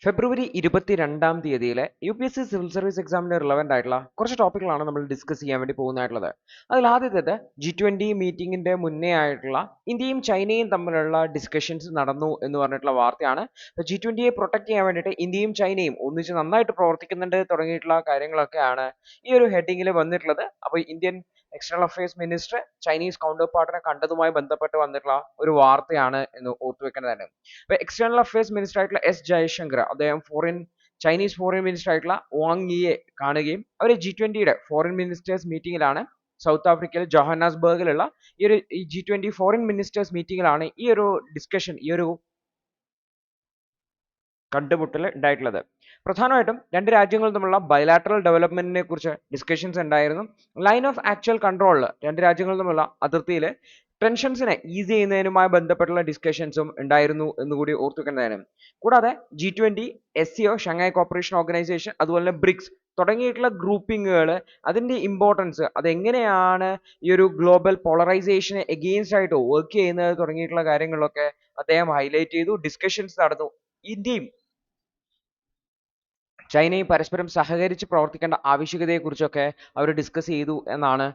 ഫെബ്രുവരി 22-ാം തീയതിയിലെ UPSC civil service എക്സാമിന് relevant ആയിട്ടുള്ള കുറച്ച് ടോപ്പിക്കുകളാണ് നമ്മൾ ഡിസ്കസ് ചെയ്യാൻ വേണ്ടി പോകുന്നതായിട്ടുള്ളത്. അതിൽ ആദ്യത്തേത് G20 മീറ്റിംഗിന്റെ മുന്നേ ആയിട്ടുള്ള ഇന്ത്യയും ചൈനയും തമ്മിലുള്ള ഡിസ്കഷൻസ് നടന്നു എന്ന് പറഞ്ഞിട്ടുള്ള വാർത്തയാണ്. G20യെ പ്രൊട്ടക്ട് ചെയ്യാൻ വേണ്ടിയിട്ട് ഇന്ത്യയും ചൈനയും ഒന്നിച്ച് നന്നായിട്ട് പ്രവർത്തിക്കുന്നുണ്ട് തുടങ്ങിയിട്ടുള്ള കാര്യങ്ങളൊക്കെയാണ് ഈ ഒരു ഹെഡിങ്ങിൽ വന്നിട്ടുള്ളത്. അപ്പോൾ Indian external affairs minister Chinese counter പാർട്ടിനെ കണ്ടതുമായി ബന്ധപ്പെട്ട് വന്നിട്ടുള്ള ഒരു വാർത്തയാണ് എന്ന് ഓർത്തുവെക്കേണ്ടതാണ്. എക്സ്റ്റേണൽ അഫയേഴ്സ് മിനിസ്റ്റർ ആയിട്ടുള്ള ജയശങ്കർ അദ്ദേഹം ചൈനീസ് ഫോറിൻ മിനിസ്റ്റർ ആയിട്ടുള്ള വാങ് യിയെ കാണുകയും അവർ G20യുടെ ഫോറിൻ മിനിസ്റ്റേഴ്സ് മീറ്റിംഗിലാണ് സൗത്ത് ആഫ്രിക്കയിൽ ജോഹന്നാസ്ബർഗിലുള്ള ഈ G20 ഫോറിൻ മിനിസ്റ്റേഴ്സ് മീറ്റിംഗിലാണ് ഈ ഒരു ഡിസ്കഷൻ ഈ ഒരു കണ്ടുമുട്ടൽ ഉണ്ടായിട്ടുള്ളത്. പ്രധാനമായിട്ടും രണ്ട് രാജ്യങ്ങൾ തമ്മിലുള്ള ബയലാറ്ററൽ ഡെവലപ്മെന്റിനെ കുറിച്ച് ഡിസ്കഷൻസ് ഉണ്ടായിരുന്നു. ലൈൻ ഓഫ് ആക്ച്വൽ കൺട്രോളിൽ രണ്ട് രാജ്യങ്ങൾ തമ്മിലുള്ള അതിർത്തിയിൽ ടെൻഷൻസിനെ ഈസ് ചെയ്യുന്നതിനുമായി ബന്ധപ്പെട്ടുള്ള ഡിസ്കഷൻസും ഉണ്ടായിരുന്നു എന്നുകൂടി ഓർത്തുവെക്കേണ്ടതാണ്. കൂടാതെ G20, SCO, ഷങ്ങായ് കോപ്പറേഷൻ ഓർഗനൈസേഷൻ, അതുപോലെ ബ്രിക്സ് തുടങ്ങിയിട്ടുള്ള ഗ്രൂപ്പിങ്ങുകൾ അതിന്റെ ഇമ്പോർട്ടൻസ് അതെങ്ങനെയാണ് ഈ ഒരു ഗ്ലോബൽ പോളറൈസേഷന് എഗെയിൻസ്റ്റ് ആയിട്ട് വർക്ക് ചെയ്യുന്നത് തുടങ്ങിയിട്ടുള്ള കാര്യങ്ങളൊക്കെ അദ്ദേഹം ഹൈലൈറ്റ് ചെയ്തു. ഡിസ്കഷൻസ് നടന്നു. ഇന്ത്യയും ചൈനയും പരസ്പരം സഹകരിച്ച് പ്രവർത്തിക്കേണ്ട ആവശ്യകതയെക്കുറിച്ചൊക്കെ അവർ ഡിസ്കസ് ചെയ്തു എന്നാണ്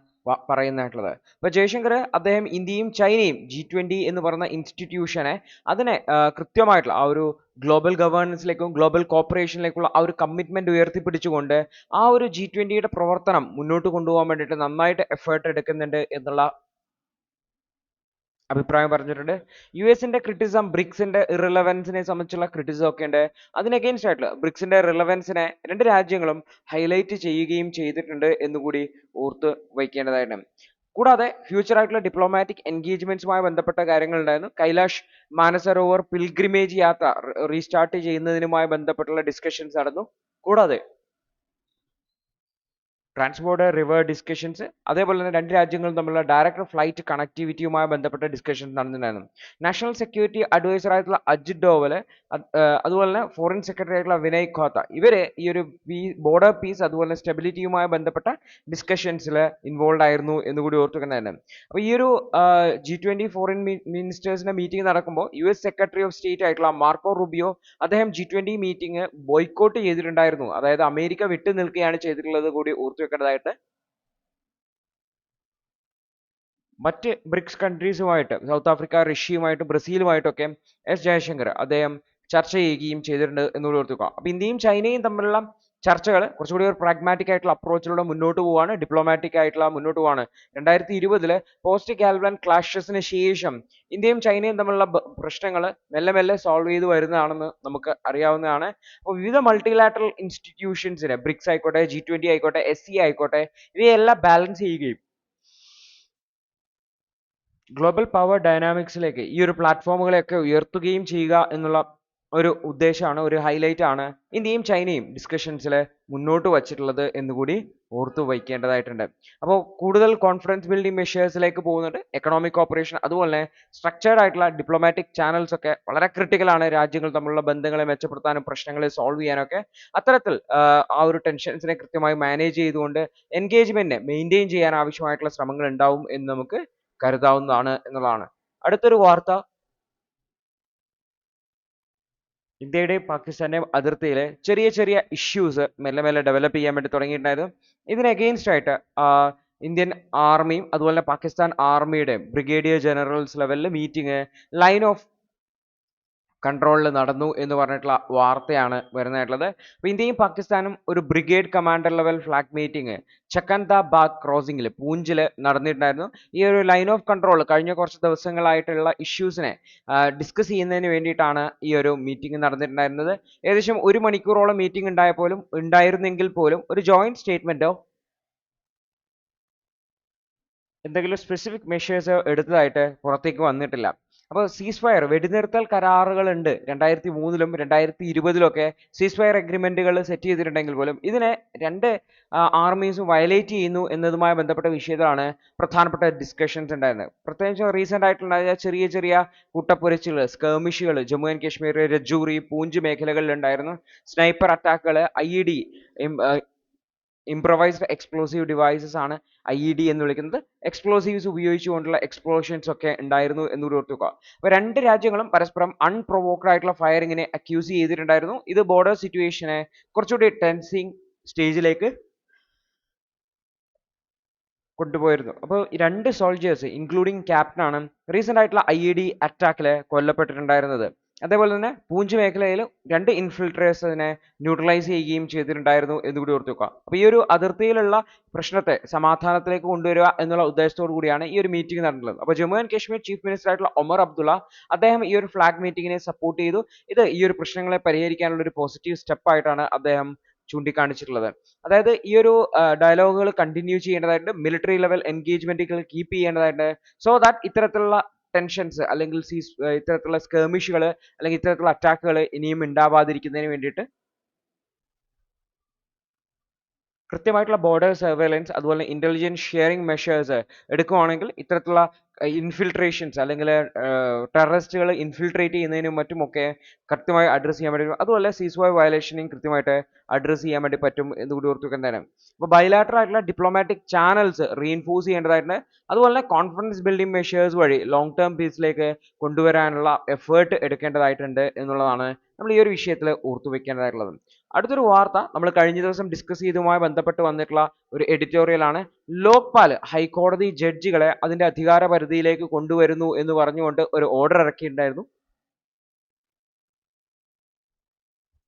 പറയുന്നതായിട്ടുള്ളത്. അപ്പോൾ ജയശങ്കർ അദ്ദേഹം ഇന്ത്യയും ചൈനയും G20 എന്ന് പറയുന്ന ഇൻസ്റ്റിറ്റ്യൂഷനെ അതിനെ കൃത്യമായിട്ടുള്ള ആ ഒരു ഗ്ലോബൽ ഗവേണൻസിലേക്കും ഗ്ലോബൽ കോപ്പറേഷനിലേക്കുള്ള ആ ഒരു കമ്മിറ്റ്മെന്റ് ഉയർത്തിപ്പിടിച്ചുകൊണ്ട് ആ ഒരു G20യുടെ പ്രവർത്തനം മുന്നോട്ട് കൊണ്ടുപോകാൻ വേണ്ടിയിട്ട് നന്നായിട്ട് എഫേർട്ട് എടുക്കുന്നുണ്ട് എന്നുള്ള അഭിപ്രായം പറഞ്ഞിട്ടുണ്ട്. യുഎസിന്റെ ക്രിറ്റിസം ബ്രിക്സിന്റെ ഇറലവൻസിനെ സംബന്ധിച്ചുള്ള ക്രിറ്റിസം ഒക്കെ ഉണ്ട്. അതിന് അഗെയിൻസ്റ്റ് ആയിട്ടുള്ള ബ്രിക്സിന്റെ റിലവൻസിനെ രണ്ട് രാജ്യങ്ങളും ഹൈലൈറ്റ് ചെയ്യുകയും ചെയ്തിട്ടുണ്ട് എന്നുകൂടി ഓർത്ത് വയ്ക്കേണ്ടതായിട്ടുണ്ട്. കൂടാതെ ഫ്യൂച്ചർ ആയിട്ടുള്ള ഡിപ്ലോമാറ്റിക് എൻഗേജ്മെന്റ്സുമായി ബന്ധപ്പെട്ട കാര്യങ്ങൾ ഉണ്ടായിരുന്നു. കൈലാഷ് മാനസരോവർ പിൽഗ്രിമേജ് യാത്ര റീസ്റ്റാർട്ട് ചെയ്യുന്നതിനുമായി ബന്ധപ്പെട്ടുള്ള ഡിസ്കഷൻസ് നടന്നു. കൂടാതെ ട്രാൻസ്ബോർഡർ റിവർ ഡിസ്കഷൻസ് അതേപോലെ തന്നെ രണ്ട് രാജ്യങ്ങളും തമ്മിലുള്ള ഡയറക്റ്റ് ഫ്ലൈറ്റ് കണക്ടിവിറ്റിയുമായി ബന്ധപ്പെട്ട ഡിസ്കഷൻസ് നടന്നിട്ടുണ്ടായിരുന്നു. നാഷണൽ സെക്യൂരിറ്റി അഡ്വൈസർ ആയിട്ടുള്ള അജിത് ഡോവൽ അതുപോലെ തന്നെ ഫോറിൻ സെക്രട്ടറി ആയിട്ടുള്ള വിനയ് ഖോത്ത ഇവര് ഈ ഒരു ബോർഡർ പീസ് അതുപോലെ സ്റ്റെബിലിറ്റിയുമായി ബന്ധപ്പെട്ട ഡിസ്കഷൻസിൽ ഇൻവോൾവ് ആയിരുന്നു എന്നുകൂടി ഓർത്തുവെക്കേണ്ടതാണ്. അപ്പോൾ ഈ ഒരു G20 ഫോറിൻ മിനിസ്റ്റേഴ്സിന്റെ മീറ്റിംഗ് നടക്കുമ്പോൾ US സെക്രട്ടറി ഓഫ് സ്റ്റേറ്റ് ആയിട്ടുള്ള മാർക്കോ റുബിയോ അദ്ദേഹം G20 മീറ്റിംഗ് ബോയ്ക്കോട്ട് ചെയ്തിട്ടുണ്ടായിരുന്നു. അതായത് അമേരിക്ക വിട്ടു നിൽക്കുകയാണ് ചെയ്തിട്ടുള്ളത് കൂടി ഓർത്തുവെക്കേണ്ടതായിട്ട്. മറ്റ് ബ്രിക്സ് കൺട്രീസുമായിട്ട് സൗത്ത് ആഫ്രിക്ക, റഷ്യയുമായിട്ടും ബ്രസീലുമായിട്ടൊക്കെ ജയശങ്കർ അദ്ദേഹം ചർച്ച ചെയ്യുകയും ചെയ്തിട്ടുണ്ട് എന്നുകൂടി ഓർത്തുവെക്കുക. അപ്പോൾ ഇന്ത്യയും ചൈനയും തമ്മിലുള്ള ചർച്ചകൾ കുറച്ചുകൂടി ഒരു പ്രാഗ്മാറ്റിക് ആയിട്ടുള്ള അപ്രോച്ചിലൂടെ മുന്നോട്ട് പോവാണ്, ഡിപ്ലോമാറ്റിക് ആയിട്ടുള്ള മുന്നോട്ട് പോവാണ്. 2020 പോസ്റ്റ് ഗാൽവൻ ക്ലാഷസിന് ശേഷം ഇന്ത്യയും ചൈനയും തമ്മിലുള്ള പ്രശ്നങ്ങൾ മെല്ലെ മെല്ലെ സോൾവ് ചെയ്ത് വരുന്നതാണെന്ന് നമുക്ക് അറിയാവുന്നതാണ്. അപ്പോൾ വിവിധ മൾട്ടിലാറ്ററൽ ഇൻസ്റ്റിറ്റ്യൂഷൻസിനെ ബ്രിക്സ് ആയിക്കോട്ടെ, G20 ആയിക്കോട്ടെ, SCO ആയിക്കോട്ടെ ഇവയെല്ലാം ബാലൻസ് ചെയ്യുകയും ഗ്ലോബൽ പവർ ഡൈനാമിക്സിലേക്ക് ഈ ഒരു പ്ലാറ്റ്ഫോമുകളെയൊക്കെ ഉയർത്തുകയും ചെയ്യുക എന്നുള്ള ഒരു ഉദ്ദേശമാണ്, ഒരു ഹൈലൈറ്റ് ആണ് ഇന്ത്യയും ചൈനയും ഡിസ്കഷൻസിൽ മുന്നോട്ട് വച്ചിട്ടുള്ളത് എന്നുകൂടി ഓർത്തു വയ്ക്കേണ്ടതായിട്ടുണ്ട്. അപ്പോൾ കൂടുതൽ കോൺഫിഡൻസ് ബിൽഡിംഗ് മെഷേഴ്സിലേക്ക് പോകുന്നുണ്ട്. എക്കണോമിക് കോപ്പറേഷൻ അതുപോലെ സ്ട്രക്ചേർഡ് ആയിട്ടുള്ള ഡിപ്ലോമാറ്റിക് ചാനൽസ് ഒക്കെ വളരെ ക്രിട്ടിക്കൽ ആണ് രാജ്യങ്ങൾ തമ്മിലുള്ള ബന്ധങ്ങളെ മെച്ചപ്പെടുത്താനും പ്രശ്നങ്ങളെ സോൾവ് ചെയ്യാനൊക്കെ. അത്തരത്തിൽ ആ ഒരു ടെൻഷൻസിനെ കൃത്യമായി മാനേജ് ചെയ്തുകൊണ്ട് എൻഗേജ്മെന്റിനെ മെയിൻറ്റെയിൻ ചെയ്യാൻ ആവശ്യമായിട്ടുള്ള ശ്രമങ്ങൾ ഉണ്ടാവും എന്ന് നമുക്ക് കരുതാവുന്നതാണ് എന്നുള്ളതാണ്. അടുത്തൊരു വാർത്ത ഇന്ത്യയുടെയും പാകിസ്ഥാന്റെയും അതിർത്തിയിൽ ചെറിയ ചെറിയ ഇഷ്യൂസ് മെല്ലെ മെല്ലെ ഡെവലപ്പ് ചെയ്യാൻ വേണ്ടി തുടങ്ങിയിട്ടുണ്ടായിരുന്നു. ഇതിന് അഗെയിൻസ്റ്റ് ആയിട്ട് ഇന്ത്യൻ ആർമിയും അതുപോലെ പാകിസ്ഥാൻ ആർമിയുടെ ബ്രിഗേഡിയർ ജനറൽസ് ലെവലിൽ മീറ്റിംഗ് ലൈൻ ഓഫ് കൺട്രോളിൽ നടന്നു എന്ന് പറഞ്ഞിട്ടുള്ള വാർത്തയാണ് വരുന്നതായിട്ടുള്ളത്. അപ്പോൾ ഇന്ത്യയും പാകിസ്ഥാനും ഒരു brigade commander level flag meeting Chakan Da Bagh ക്രോസിംഗിൽ പൂഞ്ചിൽ നടന്നിട്ടുണ്ടായിരുന്നു. ഈ ഒരു ലൈൻ ഓഫ് കൺട്രോൾ കഴിഞ്ഞ കുറച്ച് ദിവസങ്ങളായിട്ടുള്ള ഇഷ്യൂസിനെ ഡിസ്കസ് ചെയ്യുന്നതിന് വേണ്ടിയിട്ടാണ് ഈ ഒരു മീറ്റിംഗ് നടന്നിട്ടുണ്ടായിരുന്നത്. ഏകദേശം 1 മണിക്കൂറോളം മീറ്റിംഗ് ഉണ്ടായിരുന്നെങ്കിൽ പോലും ഒരു ജോയിന്റ് സ്റ്റേറ്റ്മെന്റോ എന്തെങ്കിലും സ്പെസിഫിക് മെഷേഴ്സ് എടുത്തതായിട്ട് പുറത്തേക്ക് വന്നിട്ടില്ല. അപ്പോൾ സീസ് ഫയർ വെടിനിർത്തൽ കരാറുകൾ ഉണ്ട് 2003-ലും 2020-ലും ഒക്കെ സീസ് ഫയർ അഗ്രിമെന്റുകൾ സെറ്റ് ചെയ്തിട്ടുണ്ടെങ്കിൽ പോലും ഇതിനെ രണ്ട് ആർമീസും വയലേറ്റ് ചെയ്യുന്നു എന്നതുമായി ബന്ധപ്പെട്ട വിഷയത്തിലാണ് പ്രധാനപ്പെട്ട ഡിസ്കഷൻസ് ഉണ്ടായിരുന്നത്. പ്രത്യേകിച്ച് റീസെന്റ് ആയിട്ടുണ്ടായ ചെറിയ ചെറിയ കൂട്ടപ്പൊരിച്ചുകൾ സ്കേമിഷുകൾ ജമ്മു ആൻഡ് കാശ്മീർ, രജൂറി, പൂഞ്ച് മേഖലകളിൽ ഉണ്ടായിരുന്നു. സ്നൈപ്പർ അറ്റാക്കുകൾ, IED ഇംപ്രവൈസ്ഡ് എക്സ്പ്ലോസീവ് ഡിവൈസസ് ആണ് IED എന്ന് വിളിക്കുന്നത്. എക്സ്പ്ലോസീവ്സ് ഉപയോഗിച്ചുകൊണ്ടുള്ള എക്സ്പ്ലോഷൻസ് ഒക്കെ ഉണ്ടായിരുന്നു എന്നുകൂടി ഓർത്ത് വെക്കുക. അപ്പോൾ രണ്ട് രാജ്യങ്ങളും പരസ്പരം അൺപ്രൊവോക്ഡ് ആയിട്ടുള്ള ഫയറിങ്ങിനെ അക്യൂസ് ചെയ്തിട്ടുണ്ടായിരുന്നു. ഇത് ബോർഡർ സിറ്റുവേഷനെ കുറച്ചുകൂടി ടെൻസിങ് സ്റ്റേജിലേക്ക് കൊണ്ടുപോയിരുന്നു. അപ്പോൾ രണ്ട് സോൾജേഴ്സ് ഇൻക്ലൂഡിങ് ക്യാപ്റ്റനാണ് റീസെന്റ് ആയിട്ടുള്ള IED അറ്റാക്കിൽ കൊല്ലപ്പെട്ടിട്ടുണ്ടായിരുന്നത്. അതേപോലെ തന്നെ പൂഞ്ച് മേഖലയിൽ രണ്ട് ഇൻഫിൽട്രേഴ്സിനെ ന്യൂട്രലൈസ് ചെയ്യുകയും ചെയ്തിട്ടുണ്ടായിരുന്നു എന്നുകൂടി ഓർത്ത് വെക്കുക. അപ്പോൾ ഈ ഒരു അതിർത്തിയിലുള്ള പ്രശ്നത്തെ സമാധാനത്തിലേക്ക് കൊണ്ടുവരിക എന്നുള്ള ഉദ്ദേശത്തോടു കൂടിയാണ് ഈ ഒരു മീറ്റിംഗ് നടന്നിട്ടുള്ളത്. അപ്പോൾ Jammu and Kashmir chief minister ആയിട്ടുള്ള ഒമർ അബ്ദുള്ള അദ്ദേഹം ഈ ഒരു ഫ്ലാഗ് മീറ്റിംഗിനെ സപ്പോർട്ട് ചെയ്തു. ഇത് ഈ ഒരു പ്രശ്നങ്ങളെ പരിഹരിക്കാനുള്ള ഒരു പോസിറ്റീവ് സ്റ്റെപ്പ് ആയിട്ടാണ് അദ്ദേഹം ചൂണ്ടിക്കാണിച്ചിട്ടുള്ളത്. അതായത് ഈ ഒരു ഡയലോഗുകൾ കണ്ടിന്യൂ ചെയ്യേണ്ടതായിട്ട്, മിലിറ്ററി ലെവൽ എൻഗേജ്മെന്റുകൾ കീപ്പ് ചെയ്യേണ്ടതായിട്ട്, സോ ദാറ്റ് ഇത്തരത്തിലുള്ള ടെൻഷൻസ് അല്ലെങ്കിൽ ഇത്തരത്തിലുള്ള സ്കേമിഷുകൾ അല്ലെങ്കിൽ ഇത്തരത്തിലുള്ള അറ്റാക്കുകൾ ഇനിയും ഉണ്ടാവാതിരിക്കുന്നതിന് വേണ്ടിയിട്ട് കൃത്യമായിട്ടുള്ള ബോർഡർ സർവേലൻസ് അതുപോലെ ഇന്റലിജൻസ് ഷെയറിംഗ് മെഷേഴ്സ് എടുക്കുകയാണെങ്കിൽ ഇത്തരത്തിലുള്ള ഇൻഫിൽട്രേഷൻസ് അല്ലെങ്കിൽ ടെററിസ്റ്റുകൾ ഇൻഫിൽട്രേറ്റ് ചെയ്യുന്നതിനും മറ്റുമൊക്കെ കൃത്യമായി അഡ്രസ്സ് ചെയ്യാൻ വേണ്ടി, അതുപോലെ സീസ്ഫയർ വയലേഷനെയും കൃത്യമായിട്ട് അഡ്രസ്സ് ചെയ്യാൻ വേണ്ടി പറ്റും എന്നുകൂടി ഓർത്ത് വെക്കുന്നതാണ്. അപ്പോൾ ബൈലാറ്ററൽ ആയിട്ടുള്ള ഡിപ്ലോമാറ്റിക് ചാനൽസ് റീഇൻഫോഴ്സ് ചെയ്യേണ്ടതായിട്ടുണ്ട്. അതുപോലെ കോൺഫിഡൻസ് ബിൽഡിംഗ് മെഷേഴ്സ് വഴി ലോങ് ടേം പീസിലേക്ക് കൊണ്ടുവരാനുള്ള എഫേർട്ട് എടുക്കേണ്ടതായിട്ടുണ്ട് എന്നുള്ളതാണ് നമ്മൾ ഈ ഒരു വിഷയത്തിൽ ഓർത്തു വെക്കേണ്ടതായിട്ടുള്ളത്. അടുത്തൊരു വാർത്ത നമ്മൾ കഴിഞ്ഞ ദിവസം ഡിസ്കസ് ചെയ്തതുമായി ബന്ധപ്പെട്ട് വന്നിട്ടുള്ള ഒരു എഡിറ്റോറിയൽ ആണ്. ലോക്പാൽ ഹൈക്കോടതി ജഡ്ജികളെ അതിന്റെ അധികാര പരിധിയിലേക്ക് കൊണ്ടുവരുന്നു എന്ന് പറഞ്ഞുകൊണ്ട് ഒരു ഓർഡർ ഇറക്കിയിട്ടുണ്ടായിരുന്നു.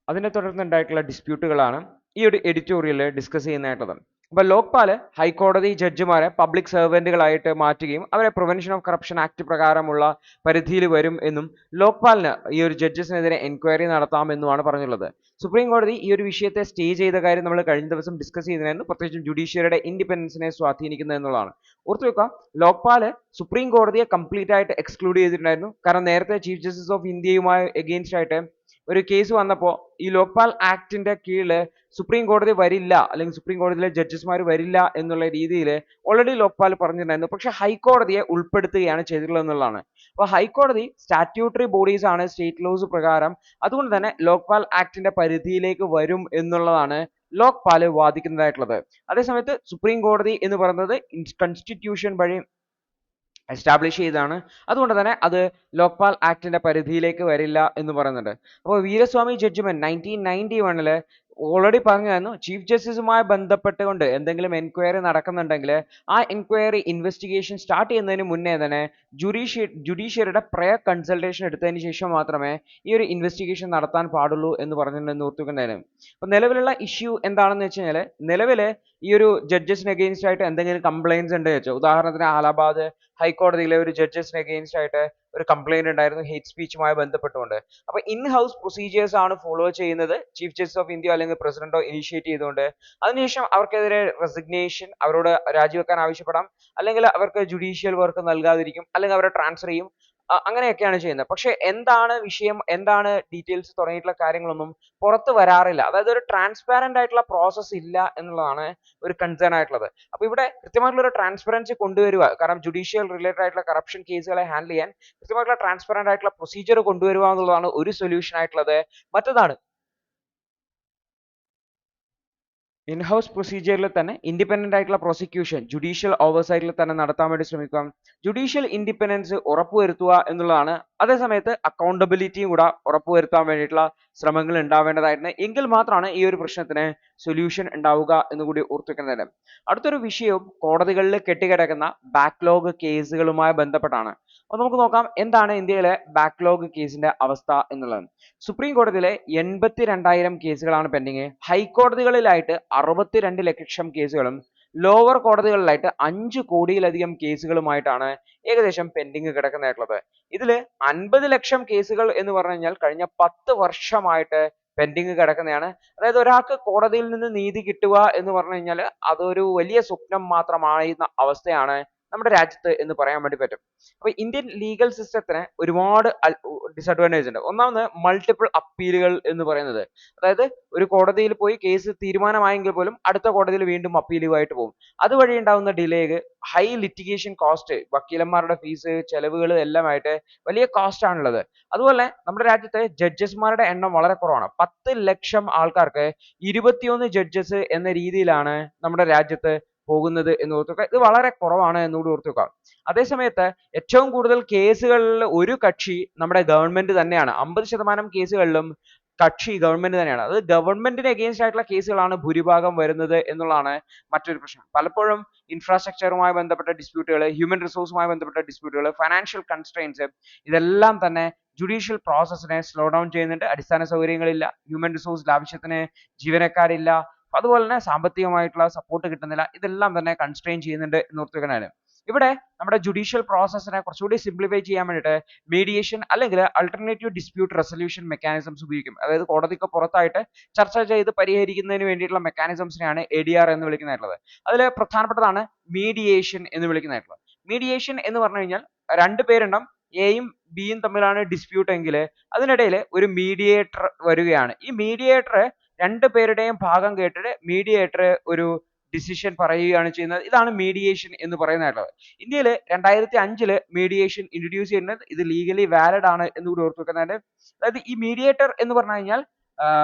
അതിനെ തുടർന്നുണ്ടായിട്ടുള്ള ഡിസ്പ്യൂട്ടുകളാണ് ഈ ഒരു എഡിറ്റോറിയലിൽ ഡിസ്കസ് ചെയ്യുന്നതായിട്ടുള്ളത്. അപ്പോൾ ലോക്പാൽ ഹൈക്കോടതി ജഡ്ജിമാരെ പബ്ലിക് സർവന്റുകളായിട്ട് മാറ്റുകയും അവരെ പ്രിവെൻഷൻ ഓഫ് കറപ്ഷൻ ആക്ട് പ്രകാരമുള്ള പരിധിയിൽ വരും എന്നും ലോക്പാലിന് ഈ ഒരു ജഡ്ജസിനെതിരെ എൻക്വയറി നടത്താമെന്നുമാണ് പറഞ്ഞുള്ളത്. സുപ്രീം കോടതി ഈ ഒരു വിഷയത്തെ സ്റ്റേ ചെയ്ത കാര്യം നമ്മൾ കഴിഞ്ഞ ദിവസം ഡിസ്കസ് ചെയ്തിരുന്നു. പ്രത്യേകിച്ചും ജുഡീഷ്യറിയുടെ ഇൻഡിപെൻഡൻസിനെ സ്വാധീനിക്കുന്നത് എന്നുള്ളതാണ്. ഓർത്തു വെക്കുക, ലോക്പാല് സുപ്രീം കോടതിയെ കംപ്ലീറ്റ് ആയിട്ട് എക്സ്ക്ലൂഡ് ചെയ്തിട്ടുണ്ടായിരുന്നു. കാരണം നേരത്തെ ചീഫ് ജസ്റ്റിസ് ഓഫ് ഇന്ത്യയുമായി എഗെയിൻസ്റ്റ് ആയിട്ട് ഒരു കേസ് വന്നപ്പോൾ ഈ ലോക്പാൽ ആക്ടിന്റെ കീഴിൽ സുപ്രീം കോടതി വരില്ല അല്ലെങ്കിൽ സുപ്രീം കോടതിയിലെ ജഡ്ജസ്മാർ വരില്ല എന്നുള്ള രീതിയിൽ ഓൾറെഡി ലോക്പാൽ പറഞ്ഞിട്ടുണ്ടായിരുന്നു. പക്ഷെ ഹൈക്കോടതിയെ ഉൾപ്പെടുത്തുകയാണ് ചെയ്തിട്ടുള്ളത് എന്നുള്ളതാണ്. അപ്പോൾ ഹൈക്കോടതി സ്റ്റാറ്റ്യൂട്ടറി ബോഡീസ് ആണ് സ്റ്റേറ്റ് ലോസ് പ്രകാരം, അതുകൊണ്ട് തന്നെ ലോക്പാൽ ആക്ടിന്റെ പരിധിയിലേക്ക് വരും എന്നുള്ളതാണ് ലോക്പാൽ വാദിക്കുന്നതായിട്ടുള്ളത്. അതേസമയത്ത് സുപ്രീം കോടതി എന്ന് പറയുന്നത് കോൺസ്റ്റിറ്റ്യൂഷൻ വഴി എസ്റ്റാബ്ലിഷ് ചെയ്തതാണ്, അതുകൊണ്ട് തന്നെ അത് ലോക്പാൽ ആക്ടിന്റെ പരിധിയിലേക്ക് വരില്ല എന്ന് പറയുന്നുണ്ട്. അപ്പോൾ വീരസ്വാമി ജഡ്ജ്മെന്റ് 1991 ഓൾറെഡി പറഞ്ഞായിരുന്നു, ചീഫ് ജസ്റ്റിസുമായി ബന്ധപ്പെട്ടുകൊണ്ട് എന്തെങ്കിലും എൻക്വയറി നടക്കുന്നുണ്ടെങ്കിൽ ആ എൻക്വയറി ഇൻവെസ്റ്റിഗേഷൻ സ്റ്റാർട്ട് ചെയ്യുന്നതിന് മുന്നേ തന്നെ ജുഡീഷ്യറിയുടെ പ്രയർ കൺസൾട്ടേഷൻ എടുത്തതിന് ശേഷം മാത്രമേ ഈ ഒരു ഇൻവെസ്റ്റിഗേഷൻ നടത്താൻ പാടുള്ളൂ എന്ന് പറഞ്ഞിട്ടുണ്ടെന്ന് ഓർത്തുവെക്കുന്നതിന്. അപ്പോൾ നിലവിലുള്ള ഇഷ്യൂ എന്താണെന്ന് വെച്ച് കഴിഞ്ഞാൽ, നിലവിൽ ഈ ഒരു ജഡ്ജസിന് അഗെയിൻസ്റ്റ് ആയിട്ട് എന്തെങ്കിലും കംപ്ലൈൻറ്റ്സ് ഉണ്ട് വെച്ചോ, ഉദാഹരണത്തിന് അലഹാബാദ് ഹൈക്കോടതിയിലെ ഒരു ജഡ്ജസിന് അഗെയിൻസ്റ്റ് ആയിട്ട് ഒരു കംപ്ലൈന്റ് ഉണ്ടായിരുന്നു ഹേറ്റ് സ്പീച്ചുമായി ബന്ധപ്പെട്ടുകൊണ്ട്. അപ്പോൾ ഇൻ ഹൗസ് പ്രൊസീജിയേഴ്സ് ആണ് ഫോളോ ചെയ്യുന്നത് ചീഫ് ജസ്റ്റിസ് ഓഫ് ഇന്ത്യ അല്ലെങ്കിൽ പ്രസിഡന്റോ ഇനിഷ്യേറ്റ് ചെയ്തുകൊണ്ട്. അതിനുശേഷം അവർക്കെതിരെ റെസിഗ്നേഷൻ, അവരോട് രാജിവെക്കാൻ ആവശ്യപ്പെടാം, അല്ലെങ്കിൽ അവർക്ക് ജുഡീഷ്യൽ വർക്ക് നൽകാതിരിക്കും, അല്ലെങ്കിൽ അവരെ ട്രാൻസ്ഫർ ചെയ്യും. അങ്ങനെയൊക്കെയാണ് ചെയ്യുന്നത്. പക്ഷെ എന്താണ് വിഷയം, എന്താണ് ഡീറ്റെയിൽസ് തുടങ്ങിയിട്ടുള്ള കാര്യങ്ങളൊന്നും പുറത്ത് വരാറില്ല. അതായത് ഒരു ട്രാൻസ്പാരന്റ് ആയിട്ടുള്ള പ്രോസസ് ഇല്ല എന്നുള്ളതാണ് ഒരു കൺസേൺ ആയിട്ടുള്ളത്. അപ്പൊ ഇവിടെ കൃത്യമായിട്ടുള്ള ഒരു ട്രാൻസ്പെറൻസി കൊണ്ടുവരിക, കാരണം ജുഡീഷ്യൽ റിലേറ്റഡ് ആയിട്ടുള്ള കറപ്ഷൻ കേസുകളെ ഹാൻഡിൽ ചെയ്യാൻ കൃത്യമായിട്ടുള്ള ട്രാൻസ്പെറന്റ് ആയിട്ടുള്ള പ്രൊസീജിയർ കൊണ്ടുവരിക എന്നുള്ളതാണ് ഒരു സൊല്യൂഷൻ ആയിട്ടുള്ളത്. മറ്റതാണ് ഇൻഹൗസ് പ്രൊസീജിയറിൽ തന്നെ ഇൻഡിപെൻഡന്റ് ആയിട്ടുള്ള പ്രോസിക്യൂഷൻ ജുഡീഷ്യൽ ഓവർസൈറ്റിൽ തന്നെ നടത്താൻ വേണ്ടി ശ്രമിക്കുക. ജുഡീഷ്യൽ ഇൻഡിപെൻഡൻസ് ഉറപ്പുവരുത്തുക എന്നുള്ളതാണ്. അതേസമയത്ത് അക്കൗണ്ടബിലിറ്റിയും കൂടെ ഉറപ്പുവരുത്താൻ വേണ്ടിയിട്ടുള്ള ശ്രമങ്ങൾ ഉണ്ടാവേണ്ടതായിട്ടുണ്ട്. എങ്കിൽ മാത്രമാണ് ഈ ഒരു പ്രശ്നത്തിന് സൊല്യൂഷൻ ഉണ്ടാവുക എന്നുകൂടി ഓർത്തുവെക്കുന്നത്. അടുത്തൊരു വിഷയവും കോടതികളിൽ കെട്ടിക്കിടക്കുന്ന ബാക്ക്ലോഗ് കേസുകളുമായി ബന്ധപ്പെട്ടാണ്. അപ്പോൾ നമുക്ക് നോക്കാം എന്താണ് ഇന്ത്യയിലെ ബാക്ക്ലോഗ് കേസിന്റെ അവസ്ഥ എന്നുള്ളത്. സുപ്രീം കോടതിയിലെ 82,000 കേസുകളാണ് പെൻഡിങ്. ഹൈക്കോടതികളിലായിട്ട് 62 ലക്ഷം കേസുകളും ലോവർ കോടതികളിലായിട്ട് 5 കോടിയിലധികം കേസുകളുമായിട്ടാണ് ഏകദേശം പെൻഡിങ് കിടക്കുന്നതായിട്ടുള്ളത്. ഇതില് 50 ലക്ഷം കേസുകൾ എന്ന് പറഞ്ഞു കഴിഞ്ഞാൽ കഴിഞ്ഞ 10 വർഷമായിട്ട് പെൻഡിങ് കിടക്കുന്നതാണ്. അതായത് ഒരാൾക്ക് കോടതിയിൽ നിന്ന് നീതി കിട്ടുക എന്ന് പറഞ്ഞു കഴിഞ്ഞാൽ അതൊരു വലിയ സ്വപ്നം മാത്രമായിരുന്ന അവസ്ഥയാണ് നമ്മുടെ രാജ്യത്ത് എന്ന് പറയാൻ വേണ്ടി പറ്റും. അപ്പൊ ഇന്ത്യൻ ലീഗൽ സിസ്റ്റത്തിന് ഒരുപാട് ഡിസഡ്വാൻറ്റേജ് ഉണ്ട്. ഒന്നാമത് മൾട്ടിപ്പിൾ അപ്പീലുകൾ എന്ന് പറയുന്നത്, അതായത് ഒരു കോടതിയിൽ പോയി കേസ് തീരുമാനമായെങ്കിൽ പോലും അടുത്ത കോടതിയിൽ വീണ്ടും അപ്പീലുമായിട്ട് പോകും. അതുവഴി ഉണ്ടാകുന്ന ഡിലേ, ഹൈ ലിറ്റിഗേഷൻ കോസ്റ്റ്, വക്കീലന്മാരുടെ ഫീസ്, ചെലവുകൾ എല്ലാമായിട്ട് വലിയ കോസ്റ്റ് ആണുള്ളത്. അതുപോലെ നമ്മുടെ രാജ്യത്തെ ജഡ്ജസ്മാരുടെ എണ്ണം വളരെ കുറവാണ്. 10 ലക്ഷം ആൾക്കാർക്ക് 21 ജഡ്ജസ് എന്ന രീതിയിലാണ് നമ്മുടെ രാജ്യത്ത് പോകുന്നത് എന്ന് ഓർത്ത് വെക്കുക. ഇത് വളരെ കുറവാണ് എന്നുകൂടി ഓർത്ത് വെക്കുക. അതേസമയത്ത് ഏറ്റവും കൂടുതൽ കേസുകളിൽ ഒരു കക്ഷി നമ്മുടെ ഗവൺമെന്റ് തന്നെയാണ്. 50% കേസുകളിലും കക്ഷി ഗവൺമെന്റ് തന്നെയാണ്. അത് ഗവൺമെന്റിന് അഗെയിൻസ്റ്റ് ആയിട്ടുള്ള കേസുകളാണ് ഭൂരിഭാഗം വരുന്നത് എന്നുള്ളതാണ് മറ്റൊരു പ്രശ്നം. പലപ്പോഴും ഇൻഫ്രാസ്ട്രക്ചറുമായി ബന്ധപ്പെട്ട ഡിസ്പ്യൂട്ടുകൾ, ഹ്യൂമൻ റിസോഴ്സുമായി ബന്ധപ്പെട്ട ഡിസ്പ്യൂട്ടുകൾ, ഫൈനാൻഷ്യൽ കൺസ്ട്രെയിൻസ്, ഇതെല്ലാം തന്നെ ജുഡീഷ്യൽ പ്രോസസ്സിനെ സ്ലോ ഡൗൺ ചെയ്യുന്നുണ്ട്. അടിസ്ഥാന സൗകര്യങ്ങളില്ല, ഹ്യൂമൻ റിസോഴ്സിൽ ആവശ്യത്തിന് ജീവനക്കാരില്ല, അതുപോലെ തന്നെ സാമ്പത്തികമായിട്ടുള്ള സപ്പോർട്ട് കിട്ടുന്നില്ല. ഇതെല്ലാം തന്നെ കൺസ്ട്രെയിൻ ചെയ്യുന്നുണ്ട് എന്ന് ഓർത്ത് വെക്കാനാണ്. ഇവിടെ നമ്മുടെ ജുഡീഷ്യൽ പ്രോസസ്സിനെ കുറച്ചുകൂടി സിംപ്ലിഫൈ ചെയ്യാൻ വേണ്ടിയിട്ട് മീഡിയേഷൻ അല്ലെങ്കിൽ അൾട്ടർനേറ്റീവ് ഡിസ്പ്യൂട്ട് റെസൊല്യൂഷൻ മെക്കാനിസംസ് ഉപയോഗിക്കും. അതായത് കോടതിക്ക് പുറത്തായിട്ട് ചർച്ച ചെയ്ത് പരിഹരിക്കുന്നതിന് വേണ്ടിയിട്ടുള്ള മെക്കാനിസംസിനെയാണ് ADR എന്ന് വിളിക്കുന്നതായിട്ടുള്ളത്. അതിൽ പ്രധാനപ്പെട്ടതാണ് മീഡിയേഷൻ എന്ന് വിളിക്കുന്നതായിട്ടുള്ളത്. മീഡിയേഷൻ എന്ന് പറഞ്ഞു കഴിഞ്ഞാൽ രണ്ട് പേരുണ്ടാവും, എയും ബിയും തമ്മിലാണ് ഡിസ്പ്യൂട്ട് എങ്കിൽ അതിനിടയിൽ ഒരു മീഡിയേറ്റർ വരികയാണ്. ഈ മീഡിയേറ്റർ രണ്ട് പേരുടെയും ഭാഗം കേട്ടിട്ട് മീഡിയേറ്റർ ഒരു ഡിസിഷൻ പറയുകയാണ് ചെയ്യുന്നത്. ഇതാണ് മീഡിയേഷൻ എന്ന് പറയുന്നതായിട്ടുള്ളത്. ഇന്ത്യയിൽ 2005 മീഡിയേഷൻ ഇൻട്രൊഡ്യൂസ് ചെയ്യുന്നത്. ഇത് ലീഗലി വാലിഡ് ആണ് എന്ന് കൂടി ഓർത്ത് വെക്കുന്നുണ്ട്. അതായത് ഈ മീഡിയേറ്റർ എന്ന് പറഞ്ഞു കഴിഞ്ഞാൽ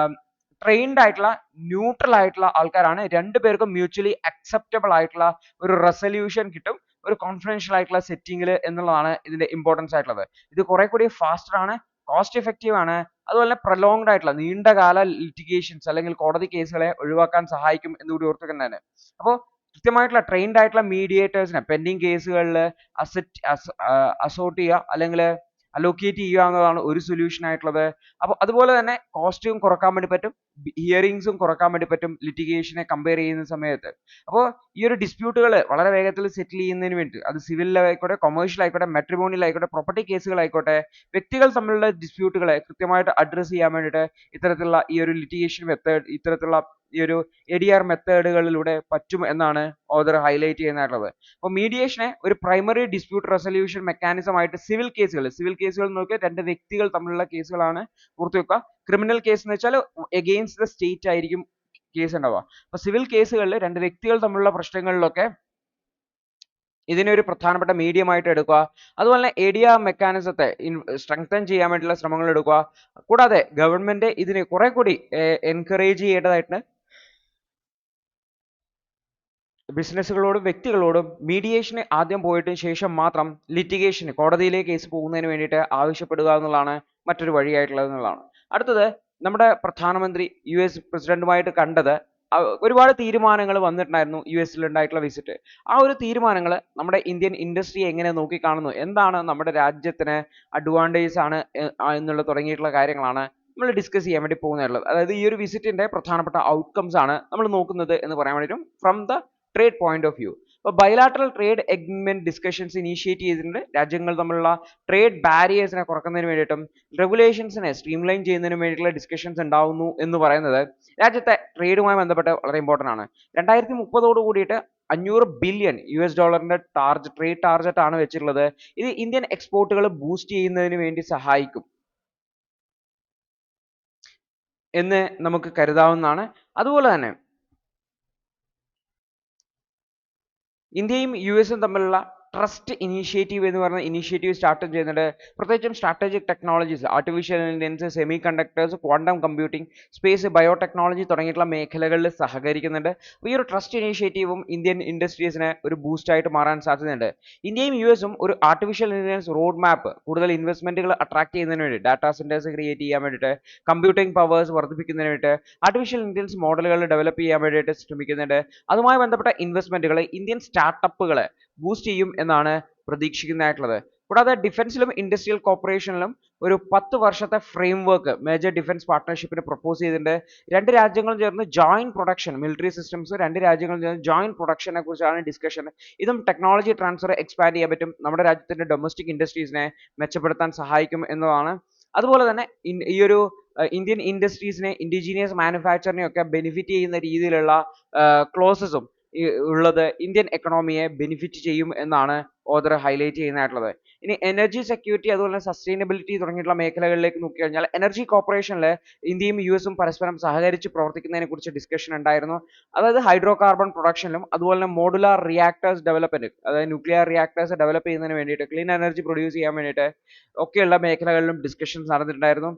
ട്രെയിൻഡ് ആയിട്ടുള്ള ന്യൂട്രൽ ആയിട്ടുള്ള ആൾക്കാരാണ്. രണ്ടു പേർക്കും മ്യൂച്വലി അക്സെപ്റ്റബിൾ ആയിട്ടുള്ള ഒരു റെസൊല്യൂഷൻ കിട്ടും ഒരു കോൺഫിഡൻഷ്യൽ ആയിട്ടുള്ള സെറ്റിംഗിൽ എന്നുള്ളതാണ് ഇതിന്റെ ഇമ്പോർട്ടൻസ് ആയിട്ടുള്ളത്. ഇത് കുറെ കൂടി ഫാസ്റ്റർ ആണ്, കോസ്റ്റ് എഫക്റ്റീവ് ആണ്, അതുപോലെ തന്നെ പ്രൊലോങ്ഡ് ആയിട്ടുള്ള നീണ്ടകാല ലിറ്റിഗേഷൻസ് അല്ലെങ്കിൽ കോടതി കേസുകളെ ഒഴിവാക്കാൻ സഹായിക്കും എന്നുകൂടി ഓർത്ത് വെക്കുന്നതാണ്. അപ്പോൾ കൃത്യമായിട്ടുള്ള ട്രെയിൻഡ് ആയിട്ടുള്ള മീഡിയേറ്റേഴ്സിനെ പെൻഡിങ് കേസുകളിൽ അസോർട്ട് ചെയ്യുക അല്ലെങ്കിൽ അലോക്കേറ്റ് ചെയ്യുക എന്നതാണ് ഒരു സൊല്യൂഷൻ ആയിട്ടുള്ളത്. അപ്പോൾ അതുപോലെ തന്നെ കോസ്റ്റും കുറക്കാൻ വേണ്ടി പറ്റും, ഹിയറിംഗ്സും കുറക്കാൻ വേണ്ടി പറ്റും ലിറ്റിഗേഷനെ കമ്പയർ ചെയ്യുന്ന സമയത്ത്. അപ്പോൾ ഈ ഒരു ഡിസ്പ്യൂട്ടുകൾ വളരെ വേഗത്തിൽ സെറ്റിൽ ചെയ്യുന്നതിന് വേണ്ടി, അത് സിവിൽ ആയിക്കോട്ടെ, കൊമേഴ്ഷ്യൽ ആയിക്കോട്ടെ, മെട്രിമോണിയൽ ആയിക്കോട്ടെ, പ്രോപ്പർട്ടി കേസുകളായിക്കോട്ടെ, വ്യക്തികൾ തമ്മിലുള്ള ഡിസ്പ്യൂട്ടുകളെ കൃത്യമായിട്ട് അഡ്രസ്സ് ചെയ്യാൻ വേണ്ടിയിട്ട് ഇത്തരത്തിലുള്ള ഈ ഒരു ലിറ്റിഗേഷൻ മെത്തേഡ്, ഇത്തരത്തിലുള്ള ഈ ഒരു ADR മെത്തേഡുകളിലൂടെ പറ്റും എന്നാണ് ഓഥർ ഹൈലൈറ്റ് ചെയ്യുന്നതായിട്ടുള്ളത്. അപ്പോൾ മീഡിയേഷനെ ഒരു പ്രൈമറി ഡിസ്പ്യൂട്ട് റെസൊല്യൂഷൻ മെക്കാനിസം ആയിട്ട് സിവിൽ കേസുകൾ നോക്കിയാൽ രണ്ട് വ്യക്തികൾ തമ്മിലുള്ള കേസുകളാണ് ഓർത്ത് വെക്കുക. ക്രിമിനൽ കേസ് എന്ന് വെച്ചാൽ എഗെയിൻസ്റ്റ് ദ സ്റ്റേറ്റ് ആയിരിക്കും കേസ് ഉണ്ടാവുക. അപ്പൊ സിവിൽ കേസുകളിൽ രണ്ട് വ്യക്തികൾ തമ്മിലുള്ള പ്രശ്നങ്ങളിലൊക്കെ ഇതിനെ ഒരു പ്രധാനപ്പെട്ട മീഡിയം ആയിട്ട് എടുക്കുക. അതുപോലെ തന്നെ ADR മെക്കാനിസത്തെ സ്ട്രെങ്തൻ ചെയ്യാൻ വേണ്ടിയുള്ള ശ്രമങ്ങൾ എടുക്കുക. കൂടാതെ ഗവൺമെന്റ് ഇതിനെ കുറെ കൂടി എൻകറേജ് ചെയ്യേണ്ടതായിട്ടുണ്ട്. ബിസിനസ്സുകളോടും വ്യക്തികളോടും മീഡിയേഷന് ആദ്യം പോയതിനു ശേഷം മാത്രം ലിറ്റിഗേഷന് കോടതിയിലേക്ക് കേസ് പോകുന്നതിന് വേണ്ടിയിട്ട് ആവശ്യപ്പെടുക എന്നുള്ളതാണ് മറ്റൊരു വഴിയായിട്ടുള്ളത് എന്നുള്ളതാണ്. അടുത്തത് നമ്മുടെ പ്രധാനമന്ത്രി US പ്രസിഡന്റുമായിട്ട് കണ്ടത് ഒരുപാട് തീരുമാനങ്ങൾ വന്നിട്ടുണ്ടായിരുന്നു US ഉണ്ടായിട്ടുള്ള വിസിറ്റ്. ആ ഒരു തീരുമാനങ്ങൾ നമ്മുടെ ഇന്ത്യൻ ഇൻഡസ്ട്രിയെ എങ്ങനെ നോക്കിക്കാണുന്നു, എന്താണ് നമ്മുടെ രാജ്യത്തിന് അഡ്വാൻറ്റേജ് ആണ് എന്നുള്ള തുടങ്ങിയിട്ടുള്ള കാര്യങ്ങളാണ് നമ്മൾ ഡിസ്കസ് ചെയ്യാൻ വേണ്ടി പോകുന്നുള്ളത്. അതായത് ഈ ഒരു വിസിറ്റിന്റെ പ്രധാനപ്പെട്ട ഔട്ട്കംസ് ആണ് നമ്മൾ നോക്കുന്നത് എന്ന് പറയാൻ വേണ്ടിയിട്ടും from the trade point of view. അപ്പോൾ bilateral trade agreement discussions initiate ചെയ്തിട്ടുണ്ട്. രാജ്യങ്ങൾ തമ്മിലുള്ള ട്രേഡ് ബാരിയേഴ്സിനെ കുറക്കുന്നതിന് വേണ്ടിയിട്ടും റെഗുലേഷൻസിനെ സ്ട്രീംലൈൻ ചെയ്യുന്നതിന് വേണ്ടിയിട്ടുള്ള ഡിസ്കഷൻസ് ഉണ്ടാവുന്നു എന്ന് പറയുന്നത് രാജ്യത്തെ ട്രേഡുമായി ബന്ധപ്പെട്ട് വളരെ ഇമ്പോർട്ടൻ്റ് ആണ്. 2030 കൂടിയിട്ട് $500 ബില്യൺ ട്രേഡ് ടാർഗറ്റ് ആണ് വെച്ചിട്ടുള്ളത്. ഇത് ഇന്ത്യൻ എക്സ്പോർട്ടുകൾ ബൂസ്റ്റ് ചെയ്യുന്നതിന് വേണ്ടി സഹായിക്കും എന്ന് നമുക്ക് കരുതാവുന്നതാണ്. അതുപോലെ തന്നെ ഇന്ത്യയും US തമ്മിലുള്ള ട്രസ്റ്റ് ഇനീഷ്യേറ്റീവ് എന്ന് പറയുന്ന ഇനീഷ്യേറ്റീവ് സ്റ്റാർട്ട് ചെയ്യുന്നുണ്ട്. പ്രത്യേകിച്ചും strategic technologies, artificial intelligence, semi conductors, quantum computing, space, biotechnology തുടങ്ങിയിട്ടുള്ള മേഖലകളിൽ സഹകരിക്കുന്നുണ്ട്. ഈ ഒരു ട്രസ്റ്റ് ഇനീഷ്യേറ്റീവും ഇന്ത്യൻ ഇൻഡസ്ട്രീസിന് ഒരു ബൂസ്റ്റ് ആയിട്ട് മാറാൻ സാധ്യതയുണ്ട്. ഇന്ത്യയും US ഒരു ആർട്ടിഫിഷ്യൽ ഇന്റലിജൻസ് റോഡ് മാപ്പ്, കൂടുതൽ ഇൻവെസ്റ്റ്മെന്റുകൾ അട്രാക്ട് ചെയ്യുന്നതിന് വേണ്ടി, ഡാറ്റാ സെന്റേഴ്സ് ക്രിയേറ്റ് ചെയ്യാൻ വേണ്ടിയിട്ട്, കമ്പ്യൂട്ടിംഗ് പവേഴ്സ് വർദ്ധിപ്പിക്കുന്നതിന് വേണ്ടിയിട്ട്, ആർട്ടിഫിഷ്യൽ ഇന്റലിജൻസ് മോഡലുകൾ ഡെവലപ്പ് ചെയ്യാൻ വേണ്ടിയിട്ട് ശ്രമിക്കുന്നുണ്ട്. അതുമായി ബന്ധപ്പെട്ട ഇൻവെസ്റ്റ്മെന്റുകൾ ഇന്ത്യൻ സ്റ്റാർട്ടപ്പുകളെ ബൂസ്റ്റ് ചെയ്യും എന്നാണ് പ്രതീക്ഷിക്കുന്നതായിട്ടുള്ളത്. കൂടാതെ ഡിഫൻസിലും ഇൻഡസ്ട്രിയൽ കോർപ്പറേഷനിലും ഒരു 10 വർഷത്തെ ഫ്രെയിംവർക്ക് മേജർ ഡിഫൻസ് പാർട്ട്ണർഷിപ്പിന് പ്രപ്പോസ് ചെയ്തിട്ടുണ്ട്. രണ്ട് രാജ്യങ്ങളും ചേർന്ന് ജോയിന്റ് പ്രൊഡക്ഷൻ, മിലിറ്ററി സിസ്റ്റംസ് രണ്ട് രാജ്യങ്ങളും ചേർന്ന് ജോയിന്റ് പ്രൊഡക്ഷനെ കുറിച്ചാണ് ഡിസ്കഷൻ. ഇതും ടെക്നോളജി ട്രാൻസ്ഫർ എക്സ്പാൻഡ് ചെയ്യാൻ പറ്റും, നമ്മുടെ രാജ്യത്തിന്റെ ഡൊമസ്റ്റിക് ഇൻഡസ്ട്രീസിനെ മെച്ചപ്പെടുത്താൻ സഹായിക്കും എന്നതാണ്. അതുപോലെ തന്നെ ഈ ഒരു ഇന്ത്യൻ ഇൻഡസ്ട്രീസിനെ, ഇൻഡിജീനിയസ് മാനുഫാക്ചറിനെ ഒക്കെ ബെനിഫിറ്റ് ചെയ്യുന്ന രീതിയിലുള്ള ക്ലോസസും ഉള്ളത് ഇന്ത്യൻ എക്കണോമിയെ ബെനിഫിറ്റ് ചെയ്യും എന്നാണ് ഓഥർ ഹൈലൈറ്റ് ചെയ്യുന്നതായിട്ടുള്ളത്. ഇനി എനർജി സെക്യൂരിറ്റി അതുപോലെ തന്നെ സസ്റ്റൈനബിലിറ്റി തുടങ്ങിയിട്ടുള്ള മേഖലകളിലേക്ക് നോക്കിക്കഴിഞ്ഞാൽ എനർജി കോർപ്പറേഷനിൽ ഇന്ത്യയും യുഎസും പരസ്പരം സഹകരിച്ച് പ്രവർത്തിക്കുന്നതിനെ കുറിച്ച് ഡിസ്കഷൻ ഉണ്ടായിരുന്നു. അതായത് ഹൈഡ്രോ കാർബൺ പ്രൊഡക്ഷനിലും അതുപോലെ തന്നെ മോഡുലാർ റിയാക്ടേഴ്സ് ഡെവലപ്മെന്റ്, അതായത് ന്യൂക്ലിയർ റിയാക്ടേഴ്സ് ഡെവലപ്പ് ചെയ്യുന്നതിന് വേണ്ടിയിട്ട് ക്ലീൻ എനർജി പ്രൊഡ്യൂസ് ചെയ്യാൻ വേണ്ടിയിട്ട് ഒക്കെയുള്ള മേഖലകളിലും ഡിസ്കഷൻസ് നടന്നിട്ടുണ്ടായിരുന്നു.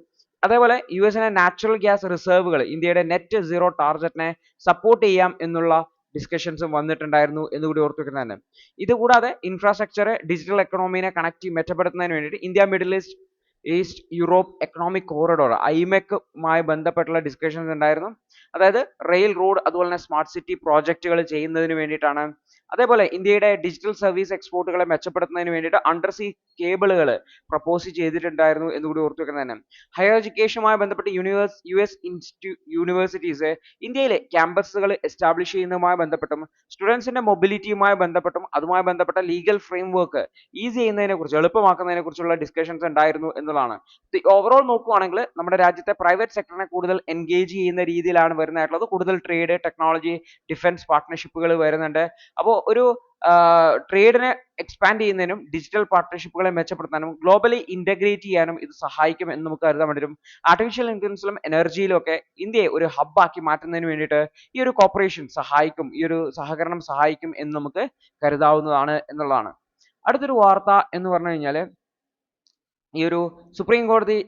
അതേപോലെ യു എസിനെ നാച്ചുറൽ ഗ്യാസ് റിസർവുകൾ ഇന്ത്യയുടെ നെറ്റ് സീറോ ടാർഗറ്റിനെ സപ്പോർട്ട് ചെയ്യാം എന്നുള്ള ഡിസ്കഷൻസും വന്നിട്ടുണ്ടായിരുന്നു എന്നുകൂടി ഓർത്തു വെക്കുന്നതാണ്. ഇതുകൂടാതെ ഇൻഫ്രാസ്ട്രക്ചർ ഡിജിറ്റൽ എക്കണോമിനെ മെച്ചപ്പെടുത്തുന്നതിന് വേണ്ടിയിട്ട് India Middle East Europe economic corridor ഐമെക്കുമായി ബന്ധപ്പെട്ടുള്ള ഡിസ്കഷൻസ് ഉണ്ടായിരുന്നു. അതായത് റെയിൽ റോഡ് അതുപോലെ തന്നെ സ്മാർട്ട് സിറ്റി പ്രോജക്റ്റുകൾ ചെയ്യുന്നതിന് വേണ്ടിയിട്ടാണ്. അതേപോലെ ഇന്ത്യയുടെ ഡിജിറ്റൽ സർവീസ് എക്സ്പോർട്ടുകളെ മെച്ചപ്പെടുത്തുന്നതിന് വേണ്ടിയിട്ട് അണ്ടർ സീ കേബിളുകൾ പ്രപ്പോസ് ചെയ്തിട്ടുണ്ടായിരുന്നു എന്നുകൂടി ഓർത്തു വെക്കുന്നതാണ്. ഹയർ എഡ്യൂക്കേഷനുമായി ബന്ധപ്പെട്ട് യു എസ് യൂണിവേഴ്സിറ്റീസ് ഇന്ത്യയിലെ ക്യാമ്പസുകൾ എസ്റ്റാബ്ലിഷ് ചെയ്യുന്നതുമായി ബന്ധപ്പെട്ടും സ്റ്റുഡൻസിന്റെ മൊബിലിറ്റിയുമായി ബന്ധപ്പെട്ടും അതുമായി ബന്ധപ്പെട്ട ലീഗൽ ഫ്രെയിം വർക്ക് ഈസി ചെയ്യുന്നതിനെ കുറിച്ച് എളുപ്പമാക്കുന്നതിനെ കുറിച്ചുള്ള ഡിസ്കഷൻസ് ഉണ്ടായിരുന്നു എന്നുള്ളതാണ്. ഓവറോൾ നോക്കുകയാണെങ്കിൽ നമ്മുടെ രാജ്യത്തെ പ്രൈവറ്റ് സെക്ടറിനെ കൂടുതൽ എൻഗേജ് ചെയ്യുന്ന രീതിയിലാണ് വരുന്നതായിട്ടുള്ളത്. കൂടുതൽ ട്രേഡ്, ടെക്നോളജി, ഡിഫൻസ് പാർട്ട്ണർഷിപ്പുകൾ വരുന്നുണ്ട്. അപ്പോൾ ഒരു ട്രേഡിനെ എക്സ്പാൻഡ് ചെയ്യുന്നതിനും ഡിജിറ്റൽ പാർട്ട്ണർഷിപ്പുകളെ മെച്ചപ്പെടുത്താനും ഗ്ലോബലി ഇന്റഗ്രേറ്റ് ചെയ്യാനും ഇത് സഹായിക്കും എന്ന് നമുക്ക് കരുതാൻ പറ്റും. ആർട്ടിഫിഷ്യൽ ഇന്റലിജൻസിലും എനർജിയിലും ഒക്കെ ഇന്ത്യയെ ഒരു ഹബ്ബാക്കി മാറ്റുന്നതിന് വേണ്ടിയിട്ട് ഈ ഒരു കോർപ്പറേഷൻ സഹായിക്കും, ഈ ഒരു സഹകരണം സഹായിക്കും എന്ന് നമുക്ക് കരുതാവുന്നതാണ് എന്നുള്ളതാണ്. അടുത്തൊരു വാർത്ത എന്ന് പറഞ്ഞു കഴിഞ്ഞാൽ ഈ ഒരു സുപ്രീം കോടതി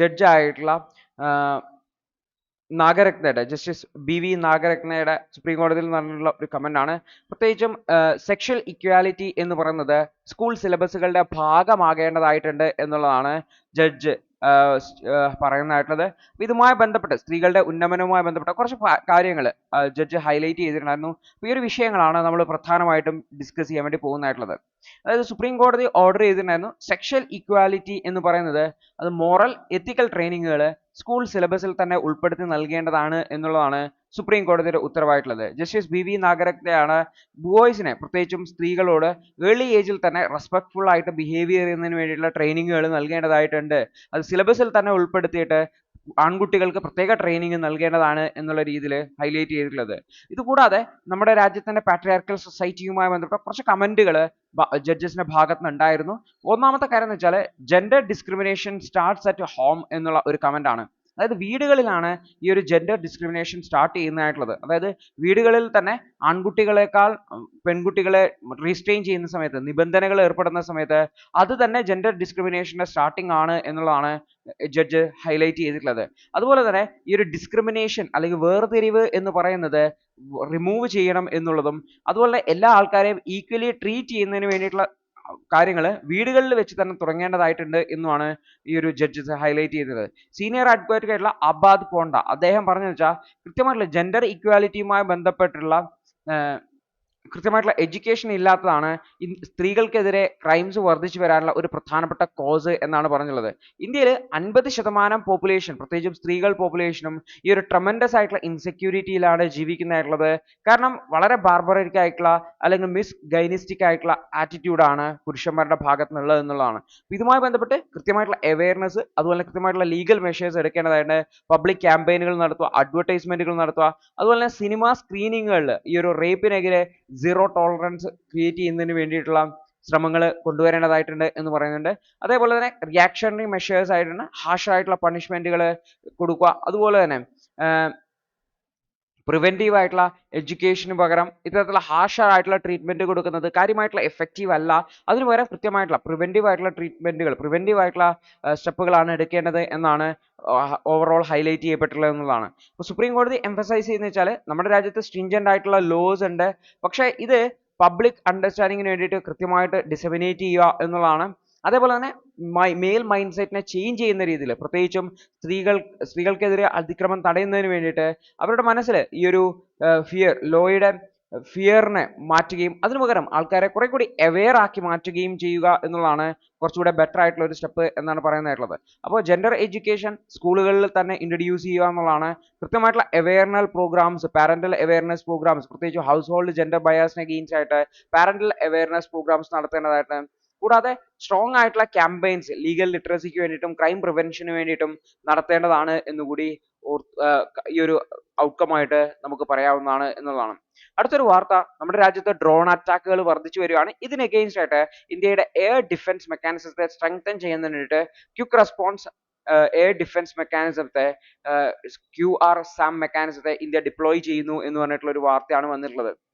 ജഡ്ജായിട്ടുള്ള നാഗരത്നയുടെ ജസ്റ്റിസ് BV നാഗരത്നയുടെ സുപ്രീം കോടതിയിൽ നടന്നിട്ടുള്ള ഒരു കമന്റ് ആണ്. പ്രത്യേകിച്ചും സെക്ഷൽ ഇക്വാലിറ്റി എന്ന് പറയുന്നത് സ്കൂൾ സിലബസുകളുടെ ഭാഗമാകേണ്ടതായിട്ടുണ്ട് എന്നുള്ളതാണ് ജഡ്ജ് പറയുന്നതായിട്ടുള്ളത്. ഇതുമായി ബന്ധപ്പെട്ട് സ്ത്രീകളുടെ ഉന്നമനവുമായി ബന്ധപ്പെട്ട കുറച്ച് കാര്യങ്ങൾ ജഡ്ജ് ഹൈലൈറ്റ് ചെയ്തിട്ടുണ്ടായിരുന്നു. ഈ ഒരു വിഷയങ്ങളാണ് നമ്മൾ പ്രധാനമായിട്ടും ഡിസ്കസ് ചെയ്യാൻ വേണ്ടി പോകുന്നതായിട്ടുള്ളത്. അതായത് സുപ്രീം കോടതി ഓർഡർ ചെയ്തിട്ടുണ്ടായിരുന്നു സെക്ഷൽ ഇക്വാലിറ്റി എന്ന് പറയുന്നത് അത് മോറൽ എത്തിക്കൽ ട്രെയിനിങ്ങുകൾ സ്കൂൾ സിലബസിൽ തന്നെ ഉൾപ്പെടുത്തി നൽകേണ്ടതാണ് എന്നുള്ളതാണ് സുപ്രീം കോടതിയുടെ ഉത്തരവായിട്ടുള്ളത്. ജസ്റ്റിസ് BV നാഗരത്നയാണ് ബോയ്സിനെ പ്രത്യേകിച്ചും സ്ത്രീകളോട് ഏർലി ഏജിൽ തന്നെ റെസ്പെക്ട്ഫുൾ ആയിട്ട് ബിഹേവിയർ ചെയ്യുന്നതിന് വേണ്ടിയിട്ടുള്ള ട്രെയിനിങ്ങുകൾ നൽകേണ്ടതായിട്ടുണ്ട്. അത് സിലബസിൽ തന്നെ ഉൾപ്പെടുത്തിയിട്ട് ആൺകുട്ടികൾക്ക് പ്രത്യേക ട്രെയിനിങ് നൽകേണ്ടതാണ് എന്നുള്ള രീതിയിൽ ഹൈലൈറ്റ് ചെയ്തിട്ടുള്ളത്. ഇതുകൂടാതെ നമ്മുടെ രാജ്യത്തിന്റെ പാട്രിയാർക്കൽ സൊസൈറ്റിയുമായി ബന്ധപ്പെട്ട കുറച്ച് കമന്റുകൾ ജഡ്ജസിന്റെ ഭാഗത്ത് നിന്ന് ഉണ്ടായിരുന്നു. ഒന്നാമത്തെ കാര്യം എന്ന് വെച്ചാൽ gender discrimination starts at home എന്നുള്ള ഒരു കമന്റ് ആണ്. അതായത് വീടുകളിലാണ് ഈ ഒരു ജെൻഡർ ഡിസ്ക്രിമിനേഷൻ സ്റ്റാർട്ട് ചെയ്യുന്നതായിട്ടുള്ളത്. അതായത് വീടുകളിൽ തന്നെ ആൺകുട്ടികളെക്കാൾ പെൺകുട്ടികളെ റീസ്ട്രെയിൻ ചെയ്യുന്ന സമയത്ത്, നിബന്ധനകൾ ഏർപ്പെടുന്ന സമയത്ത് അത് തന്നെ ജെൻഡർ ഡിസ്ക്രിമിനേഷന്റെ സ്റ്റാർട്ടിംഗ് ആണ് എന്നുള്ളതാണ് ജഡ്ജ് ഹൈലൈറ്റ് ചെയ്തിട്ടുള്ളത്. അതുപോലെ തന്നെ ഈ ഒരു ഡിസ്ക്രിമിനേഷൻ അല്ലെങ്കിൽ വേർതിരിവ് എന്ന് പറയുന്നത് റിമൂവ് ചെയ്യണം എന്നുള്ളതും അതുപോലെ എല്ലാ ആൾക്കാരെയും ഈക്വലി ട്രീറ്റ് ചെയ്യുന്നതിന് വേണ്ടിയിട്ടുള്ള കാര്യങ്ങൾ വീടുകളിൽ വെച്ച് തന്നെ തുടങ്ങേണ്ടതായിട്ടുണ്ട് എന്നുമാണ് ഈ ഒരു ജഡ്ജസ് ഹൈലൈറ്റ് ചെയ്തത്. സീനിയർ അഡ്വക്കേറ്റ് ആയിട്ടുള്ള അബാദ് പോണ്ട അദ്ദേഹം പറഞ്ഞു വെച്ചാൽ കൃത്യമായിട്ടുള്ള ജെൻഡർ ഇക്വാലിറ്റിയുമായി ബന്ധപ്പെട്ടുള്ള കൃത്യമായിട്ടുള്ള എഡ്യൂക്കേഷൻ ഇല്ലാത്തതാണ് സ്ത്രീകൾക്കെതിരെ ക്രൈംസ് വർദ്ധിച്ചു വരാനുള്ള ഒരു പ്രധാനപ്പെട്ട കോസ് എന്നാണ് പറഞ്ഞുള്ളത്. ഇന്ത്യയിൽ 50% പോപ്പുലേഷൻ പ്രത്യേകിച്ചും സ്ത്രീകൾ പോപ്പുലേഷനും ഈ ഒരു ട്രമൻഡസ് ആയിട്ടുള്ള ഇൻസെക്യൂരിറ്റിയിലാണ് ജീവിക്കുന്നതായിട്ടുള്ളത്. കാരണം വളരെ ബാർബറിക് ആയിട്ടുള്ള അല്ലെങ്കിൽ മിസ് ഗൈനിസ്റ്റിക് ആയിട്ടുള്ള ആറ്റിറ്റ്യൂഡാണ് പുരുഷന്മാരുടെ ഭാഗത്ത് നിന്നുള്ളത് എന്നുള്ളതാണ്. ഇതുമായി ബന്ധപ്പെട്ട് കൃത്യമായിട്ടുള്ള അവയർനെസ് അതുപോലെ കൃത്യമായിട്ടുള്ള ലീഗൽ മെഷേഴ്സ് എടുക്കേണ്ടതായിട്ട് പബ്ലിക് ക്യാമ്പയിനുകൾ നടത്തുക, അഡ്വർടൈസ്മെന്റുകൾ നടത്തുക, അതുപോലെ തന്നെ സിനിമ സ്ക്രീനിങ്ങുകളിൽ ഈ ഒരു റേപ്പിനെതിരെ സീറോ ടോളറൻസ് ക്രിയേറ്റ് ചെയ്യുന്നതിന് വേണ്ടിയിട്ടുള്ള ശ്രമങ്ങൾ കൊണ്ടുവരേണ്ടതായിട്ടുണ്ട് എന്ന് പറയുന്നുണ്ട്. അതേപോലെ തന്നെ റിയാക്ഷണറി മെഷേഴ്സ് ആയിട്ടാണ് ഹാർഷായിട്ടുള്ള പണിഷ്മെന്റുകൾ കൊടുക്കുക. അതുപോലെ തന്നെ പ്രിവെന്റീവ് ആയിട്ടുള്ള എഡ്യൂക്കേഷന് പകരം ഇത്തരത്തിലുള്ള ഹാർഷായിട്ടുള്ള ട്രീറ്റ്മെന്റ് കൊടുക്കുന്നത് കാര്യമായിട്ടുള്ള എഫക്റ്റീവ് അല്ല. അതിന് പകരം കൃത്യമായിട്ടുള്ള പ്രിവെന്റീവ് ആയിട്ടുള്ള ട്രീറ്റ്മെന്റുകൾ, പ്രിവെന്റീവ് ആയിട്ടുള്ള സ്റ്റെപ്പുകളാണ് എടുക്കേണ്ടത് എന്നാണ് ഓവറോൾ ഹൈലൈറ്റ് ചെയ്യപ്പെട്ടുള്ളത് എന്നുള്ളതാണ്. അപ്പോൾ സുപ്രീം കോടതി എംഫസൈസ് ചെയ്യുന്നത് വെച്ചാൽ നമ്മുടെ രാജ്യത്ത് സ്ട്രിഞ്ചന്റ് ആയിട്ടുള്ള ലോസ് ഉണ്ട്, പക്ഷേ ഇത് പബ്ലിക് അണ്ടർസ്റ്റാൻഡിങ്ങിന് വേണ്ടിയിട്ട് കൃത്യമായിട്ട് ഡിസമിനേറ്റ് ചെയ്യുക എന്നുള്ളതാണ്. അതേപോലെ തന്നെ മെയിൽ മൈൻഡ് സെറ്റിനെ ചേഞ്ച് ചെയ്യുന്ന രീതിയിൽ പ്രത്യേകിച്ചും സ്ത്രീകൾക്കെതിരെ അതിക്രമം തടയുന്നതിന് വേണ്ടിയിട്ട് അവരുടെ മനസ്സിൽ ഈ ഒരു ലോയുടെ ഫിയറിനെ മാറ്റുകയും അതിനു പകരം ആൾക്കാരെ കുറെ കൂടി അവെയർ ആക്കി മാറ്റുകയും ചെയ്യുക എന്നുള്ളതാണ് കുറച്ചുകൂടെ ബെറ്റർ ആയിട്ടുള്ള ഒരു സ്റ്റെപ്പ് എന്നാണ് പറയുന്നതായിട്ടുള്ളത്. അപ്പോൾ ജെൻഡർ എഡ്യൂക്കേഷൻ സ്കൂളുകളിൽ തന്നെ ഇൻട്രൊഡ്യൂസ് ചെയ്യുക എന്നുള്ളതാണ്. കൃത്യമായിട്ടുള്ള awareness programs, parental awareness programs, പ്രത്യേകിച്ച് ഹൗസ് ഹോൾഡ് ജെൻഡർ ബയാസിനെ അഗെയിൻസ്റ്റ് ആയിട്ട് പാരന്റൽ അവെയർനെസ് പ്രോഗ്രാംസ് നടത്തേണ്ടതായിട്ട്. കൂടാതെ സ്ട്രോങ് ആയിട്ടുള്ള ക്യാമ്പയിൻസ് ലീഗൽ ലിറ്ററസിക്ക് വേണ്ടിയിട്ടും ക്രൈം പ്രിവെൻഷന് വേണ്ടിയിട്ടും നടത്തേണ്ടതാണ് എന്നുകൂടി ഈ ഒരു ഔട്ട്കം ആയിട്ട് നമുക്ക് പറയാവുന്നതാണ് എന്നുള്ളതാണ്. അടുത്തൊരു വാർത്ത, നമ്മുടെ രാജ്യത്ത് ഡ്രോൺ അറ്റാക്കുകൾ വർദ്ധിച്ചു വരികയാണ്. ഇതിന് അഗെയിൻസ്റ്റ് ആയിട്ട് ഇന്ത്യയുടെ എയർ ഡിഫൻസ് മെക്കാനിസത്തെ സ്ട്രെങ്തൻ ചെയ്യുന്നതിന് വേണ്ടിയിട്ട് ക്വിക്ക് റെസ്പോൺസ് എയർ ഡിഫൻസ് മെക്കാനിസത്തെ QRSAM മെക്കാനിസത്തെ ഇന്ത്യ ഡിപ്ലോയ് ചെയ്യുന്നു എന്ന് പറഞ്ഞിട്ടുള്ള ഒരു വാർത്തയാണ് വന്നിട്ടുള്ളത്.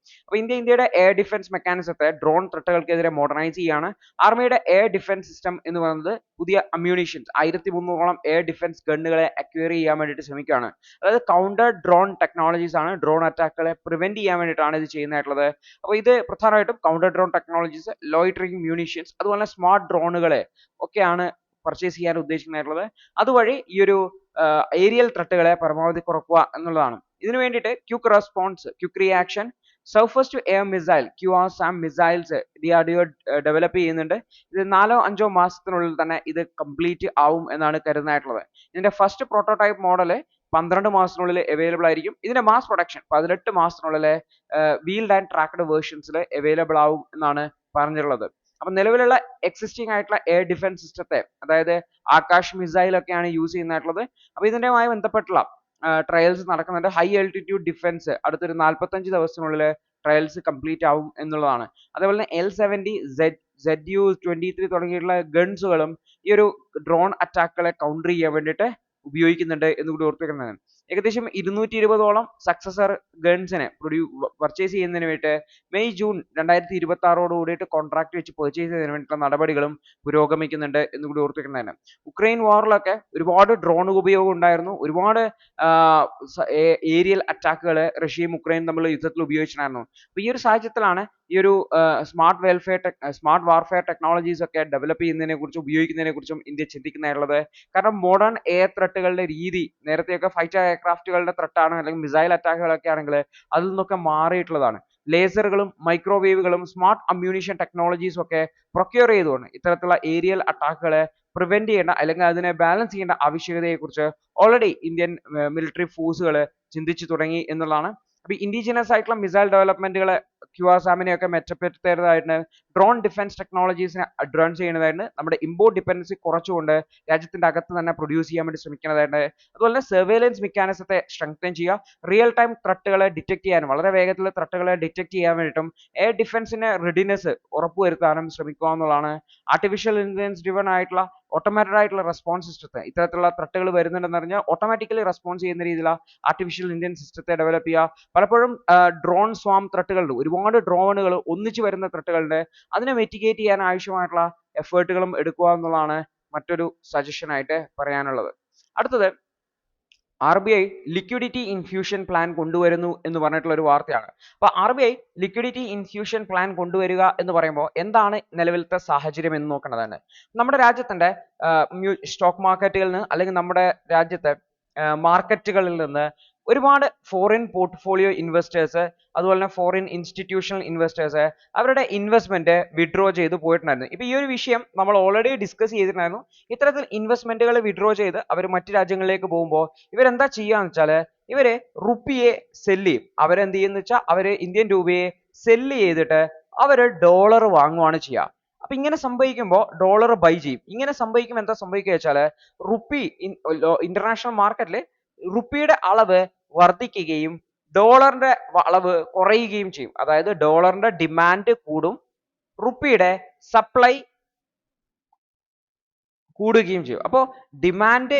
അപ്പൊ ഇന്ത്യയുടെ എയർ ഡിഫൻസ് മെക്കാനിസത്തെ ഡ്രോൺ ത്രെട്ടുകൾക്കെതിരെ മോഡേണൈസ് ചെയ്യാണ്. ആർമിയുടെ എയർ ഡിഫൻസ് സിസ്റ്റം എന്ന് പറയുന്നത് പുതിയ അമ്യൂണിഷൻസ് 1300ഓളം എയർ ഡിഫൻസ് ഗണ്ണുകളെ അക്വയർ ചെയ്യാൻ വേണ്ടിയിട്ട് ശ്രമിക്കുകയാണ്. അതായത് കൗണ്ടർ ഡ്രോൺ ടെക്നോളജീസ് ആണ്. ഡ്രോൺ അറ്റാക്കുകളെ പ്രിവെന്റ് ചെയ്യാൻ വേണ്ടിയിട്ടാണ് ഇത് ചെയ്യുന്നതായിട്ടുള്ളത്. അപ്പോൾ ഇത് പ്രധാനമായിട്ടും counter drone technologies, loitering munitions, അതുപോലെ സ്മാർട്ട് ഡ്രോണുകളെ ഒക്കെയാണ് പർച്ചേസ് ചെയ്യാൻ ഉദ്ദേശിക്കുന്നതായിട്ടുള്ളത്. അതുവഴി ഈ ഒരു ഏരിയൽ ത്രെട്ടുകളെ പരമാവധി കുറക്കുക എന്നുള്ളതാണ്. ഇതിനു വേണ്ടിയിട്ട് quick response, quick reaction, surface to air missile QRSAM missiles DRDO develop ചെയ്യുന്നുണ്ട്. ഇത് 4-5 മാസത്തിനുള്ളിൽ തന്നെ ഇത് കംപ്ലീറ്റ് ആവും എന്നാണ് കരുതുന്നതായിട്ടുള്ളത്. ഇതിന്റെ ഫസ്റ്റ് പ്രോട്ടോടൈപ്പ് മോഡൽ 12 മാസത്തിനുള്ളിൽ അവൈലബിൾ ആയിരിക്കും. ഇതിന്റെ മാസ് പ്രൊഡക്ഷൻ 18 മാസത്തിനുള്ളിൽ വീൽഡ് ആൻഡ് ട്രാക്ക്ഡ് വേർഷൻസിൽ അവൈലബിൾ ആവും എന്നാണ് പറഞ്ഞിട്ടുള്ളത്. അപ്പൊ നിലവിലുള്ള എക്സിസ്റ്റിംഗ് ആയിട്ടുള്ള എയർ ഡിഫൻസ് സിസ്റ്റത്തെ, അതായത് ആകാശ് മിസൈൽ ഒക്കെയാണ് യൂസ് ചെയ്യുന്നതായിട്ടുള്ളത്. അപ്പൊ ഇതിന്റെയുമായി ബന്ധപ്പെട്ടുള്ള ട്രയൽസ് നടക്കുന്നുണ്ട്. ഹൈ ആൾട്ടിറ്റ്യൂഡ് ഡിഫൻസ് അടുത്തൊരു 45 ദിവസത്തിനുള്ളിൽ ട്രയൽസ് കംപ്ലീറ്റ് ആവും എന്നുള്ളതാണ്. അതേപോലെ തന്നെ L-70, ZU-23 തുടങ്ങിയിട്ടുള്ള ഗൺസുകളും ഈ ഒരു ഡ്രോൺ അറ്റാക്കുകളെ കൗണ്ടർ ചെയ്യാൻ വേണ്ടിയിട്ട് ഉപയോഗിക്കുന്നുണ്ട് എന്നുകൂടി ഓർത്തുവെക്കുന്നതാണ്. ഏകദേശം 220ഓളം സക്സസർ ഗൺസിനെ പർച്ചേസ് ചെയ്യുന്നതിന് വേണ്ടിയിട്ട് മെയ്-ജൂൺ 2026 കൂടിയിട്ട് കോൺട്രാക്ട് വെച്ച് പർച്ചേസ് ചെയ്യുന്നതിന് വേണ്ടിയിട്ടുള്ള നടപടികളും പുരോഗമിക്കുന്നുണ്ട് എന്നുകൂടി ഓർത്തുവെക്കുന്നതാണ്. ഉക്രൈൻ വാറിലൊക്കെ ഒരുപാട് ഡ്രോൺ ഉപയോഗം ഉണ്ടായിരുന്നു. ഒരുപാട് ഏരിയൽ അറ്റാക്കുകൾ റഷ്യയും ഉക്രൈനും തമ്മിലുള്ള യുദ്ധത്തിൽ ഉപയോഗിച്ചിട്ടുണ്ടായിരുന്നു. അപ്പോൾ ഈ ഒരു സാഹചര്യത്തിലാണ് ഈ ഒരു സ്മാർട്ട് വാർഫെയർ ടെക്നോളജീസ് ഒക്കെ ഡെവലപ്പ് ചെയ്യുന്നതിനെ കുറിച്ചും ഉപയോഗിക്കുന്നതിനെ കുറിച്ചും ഇന്ത്യ ചിന്തിക്കുന്നതായിട്ടുള്ളത്. കാരണം മോഡേൺ എയർ ത്രെട്ടുകളുടെ രീതി നേരത്തെയൊക്കെ ഫൈറ്റർ എയർക്രാഫ്റ്റുകളുടെ ത്രെട്ടാണ്, അല്ലെങ്കിൽ മിസൈൽ അറ്റാക്കുകളൊക്കെ ആണെങ്കിൽ അതിൽ നിന്നൊക്കെ മാറിയിട്ടുള്ളതാണ്. ലേസറുകളും മൈക്രോവേവുകളും സ്മാർട്ട് അമ്യൂണിഷൻ ടെക്നോളജീസും ഒക്കെ പ്രൊക്യൂർ ചെയ്തുകൊണ്ട് ഇത്തരത്തിലുള്ള ഏരിയൽ അറ്റാക്കുകളെ പ്രിവെന്റ് ചെയ്യേണ്ട, അല്ലെങ്കിൽ അതിനെ ബാലൻസ് ചെയ്യേണ്ട ആവശ്യകതയെക്കുറിച്ച് ഓൾറെഡി ഇന്ത്യൻ മിലിറ്ററി ഫോഴ്സുകൾ ചിന്തിച്ചു തുടങ്ങി എന്നുള്ളതാണ്. അപ്പൊ ഇൻഡിജിനസ് ആയിട്ടുള്ള മിസൈൽ ഡെവലപ്മെന്റുകളെ QRSAM-നെ ഒക്കെ മെച്ചപ്പെടുത്തേണ്ടതായിട്ട്, ഡ്രോൺ ഡിഫൻസ് ടെക്നോളജീസിനെ അഡ്വാൻസ് ചെയ്യുന്നതായിട്ട്, നമ്മുടെ ഇമ്പോർട്ട് ഡിപ്പെൻഡൻസി കുറച്ചുകൊണ്ട് രാജ്യത്തിന്റെ അകത്ത് തന്നെ പ്രൊഡ്യൂസ് ചെയ്യാൻ വേണ്ടി ശ്രമിക്കുന്നതായിട്ട്, അതുപോലെ തന്നെ സർവേലൻസ് മെക്കാനിസത്തെ സ്ട്രെങ്തൻ ചെയ്യുക, റിയൽ ടൈം ത്രെട്ടുകളെ ഡിറ്റക്ട് ചെയ്യാനും വളരെ വേഗത്തിൽ ത്രെട്ടുകളെ ഡിറ്റക്ട് ചെയ്യാൻ വേണ്ടിയിട്ടും എയർ ഡിഫൻസിന്റെ റെഡിനെസ് ഉറപ്പുവരുത്താനും ശ്രമിക്കുക എന്നുള്ളതാണ്. ആർട്ടിഫിഷ്യൽ ഇന്റലിജൻസ് ഡ്രിവൺ ആയിട്ടുള്ള ഓട്ടോമാറ്റഡ് ആയിട്ടുള്ള റെസ്പോൺസ് സിസ്റ്റത്തെ, ഇത്തരത്തിലുള്ള ത്രെട്ടുകൾ വരുന്നുണ്ടെന്ന് പറഞ്ഞാൽ ഓട്ടോമാറ്റിക്കലി റെസ്പോൺസ് ചെയ്യുന്ന രീതിയിലുള്ള ആർട്ടിഫിഷ്യൽ ഇന്റലിജൻസ് സിസ്റ്റത്തെ ഡെവലപ്പ് ചെയ്യുക. പലപ്പോഴും ഡ്രോൺ സ്വാം ത്രെട്ടുകളുണ്ട്, ഒരുപാട് ഡ്രോണുകൾ ഒന്നിച്ചു വരുന്ന ത്രെട്ടുകളുണ്ട്. അതിനെ മിറ്റിഗേറ്റ് ചെയ്യാൻ ആവശ്യമായിട്ടുള്ള എഫേർട്ടുകളും എടുക്കുക എന്നുള്ളതാണ് മറ്റൊരു സജഷൻ ആയിട്ട് പറയാനുള്ളത്. അടുത്തത്, RBI ലിക്വിഡിറ്റി ഇൻഫ്യൂഷൻ പ്ലാൻ കൊണ്ടുവരുന്നു എന്ന് പറഞ്ഞിട്ടുള്ള ഒരു വാർത്തയാണ്. അപ്പൊ RBI ലിക്വിഡിറ്റി ഇൻഫ്യൂഷൻ പ്ലാൻ കൊണ്ടുവരിക എന്ന് പറയുമ്പോൾ എന്താണ് നിലവിലത്തെ സാഹചര്യം എന്ന് നോക്കേണ്ടതാണ്. നമ്മുടെ രാജ്യത്തിന്റെ സ്റ്റോക്ക് മാർക്കറ്റുകളിൽ നിന്ന്, അല്ലെങ്കിൽ നമ്മുടെ രാജ്യത്തെ മാർക്കറ്റുകളിൽ നിന്ന് ഒരുപാട് ഫോറിൻ പോർട്ട്ഫോളിയോ ഇൻവെസ്റ്റേഴ്സ്, അതുപോലെ തന്നെ ഫോറിൻ ഇൻസ്റ്റിറ്റ്യൂഷണൽ ഇൻവെസ്റ്റേഴ്സ് അവരുടെ ഇൻവെസ്റ്റ്മെന്റ് വിഡ്രോ ചെയ്ത് പോയിട്ടുണ്ടായിരുന്നു. ഇപ്പൊ ഈ ഒരു വിഷയം നമ്മൾ ഓൾറെഡി ഡിസ്കസ് ചെയ്തിട്ടുണ്ടായിരുന്നു. ഇത്തരത്തിൽ ഇൻവെസ്റ്റ്മെന്റുകൾ വിഡ്രോ ചെയ്ത് അവർ മറ്റു രാജ്യങ്ങളിലേക്ക് പോകുമ്പോൾ ഇവരെന്താ ചെയ്യാന്ന് വെച്ചാൽ ഇവര് റുപ്പിയെ സെല്ല് ചെയ്യും. അവരെന്ത് ചെയ്യുന്ന വെച്ചാൽ അവര് ഇന്ത്യൻ രൂപയെ സെല്ല് ചെയ്തിട്ട് അവര് ഡോളർ വാങ്ങുവാണ് ചെയ്യുക. അപ്പൊ ഇങ്ങനെ സംഭവിക്കുമ്പോൾ ഡോളർ ബൈ ചെയ്യും. ഇങ്ങനെ സംഭവിക്കുമ്പോൾ എന്താ സംഭവിക്കുക വെച്ചാൽ റുപ്പി ഇന്റർനാഷണൽ മാർക്കറ്റിൽ റുപ്പിയുടെ അളവ് വർദ്ധിക്കുകയും ഡോളറിന്റെ അളവ് കുറയുകയും ചെയ്യും. അതായത് ഡോളറിന്റെ ഡിമാൻഡ് കൂടും, റുപ്പിയുടെ സപ്ലൈ കൂടുകയും ചെയ്യും. അപ്പോൾ ഡിമാൻഡ്,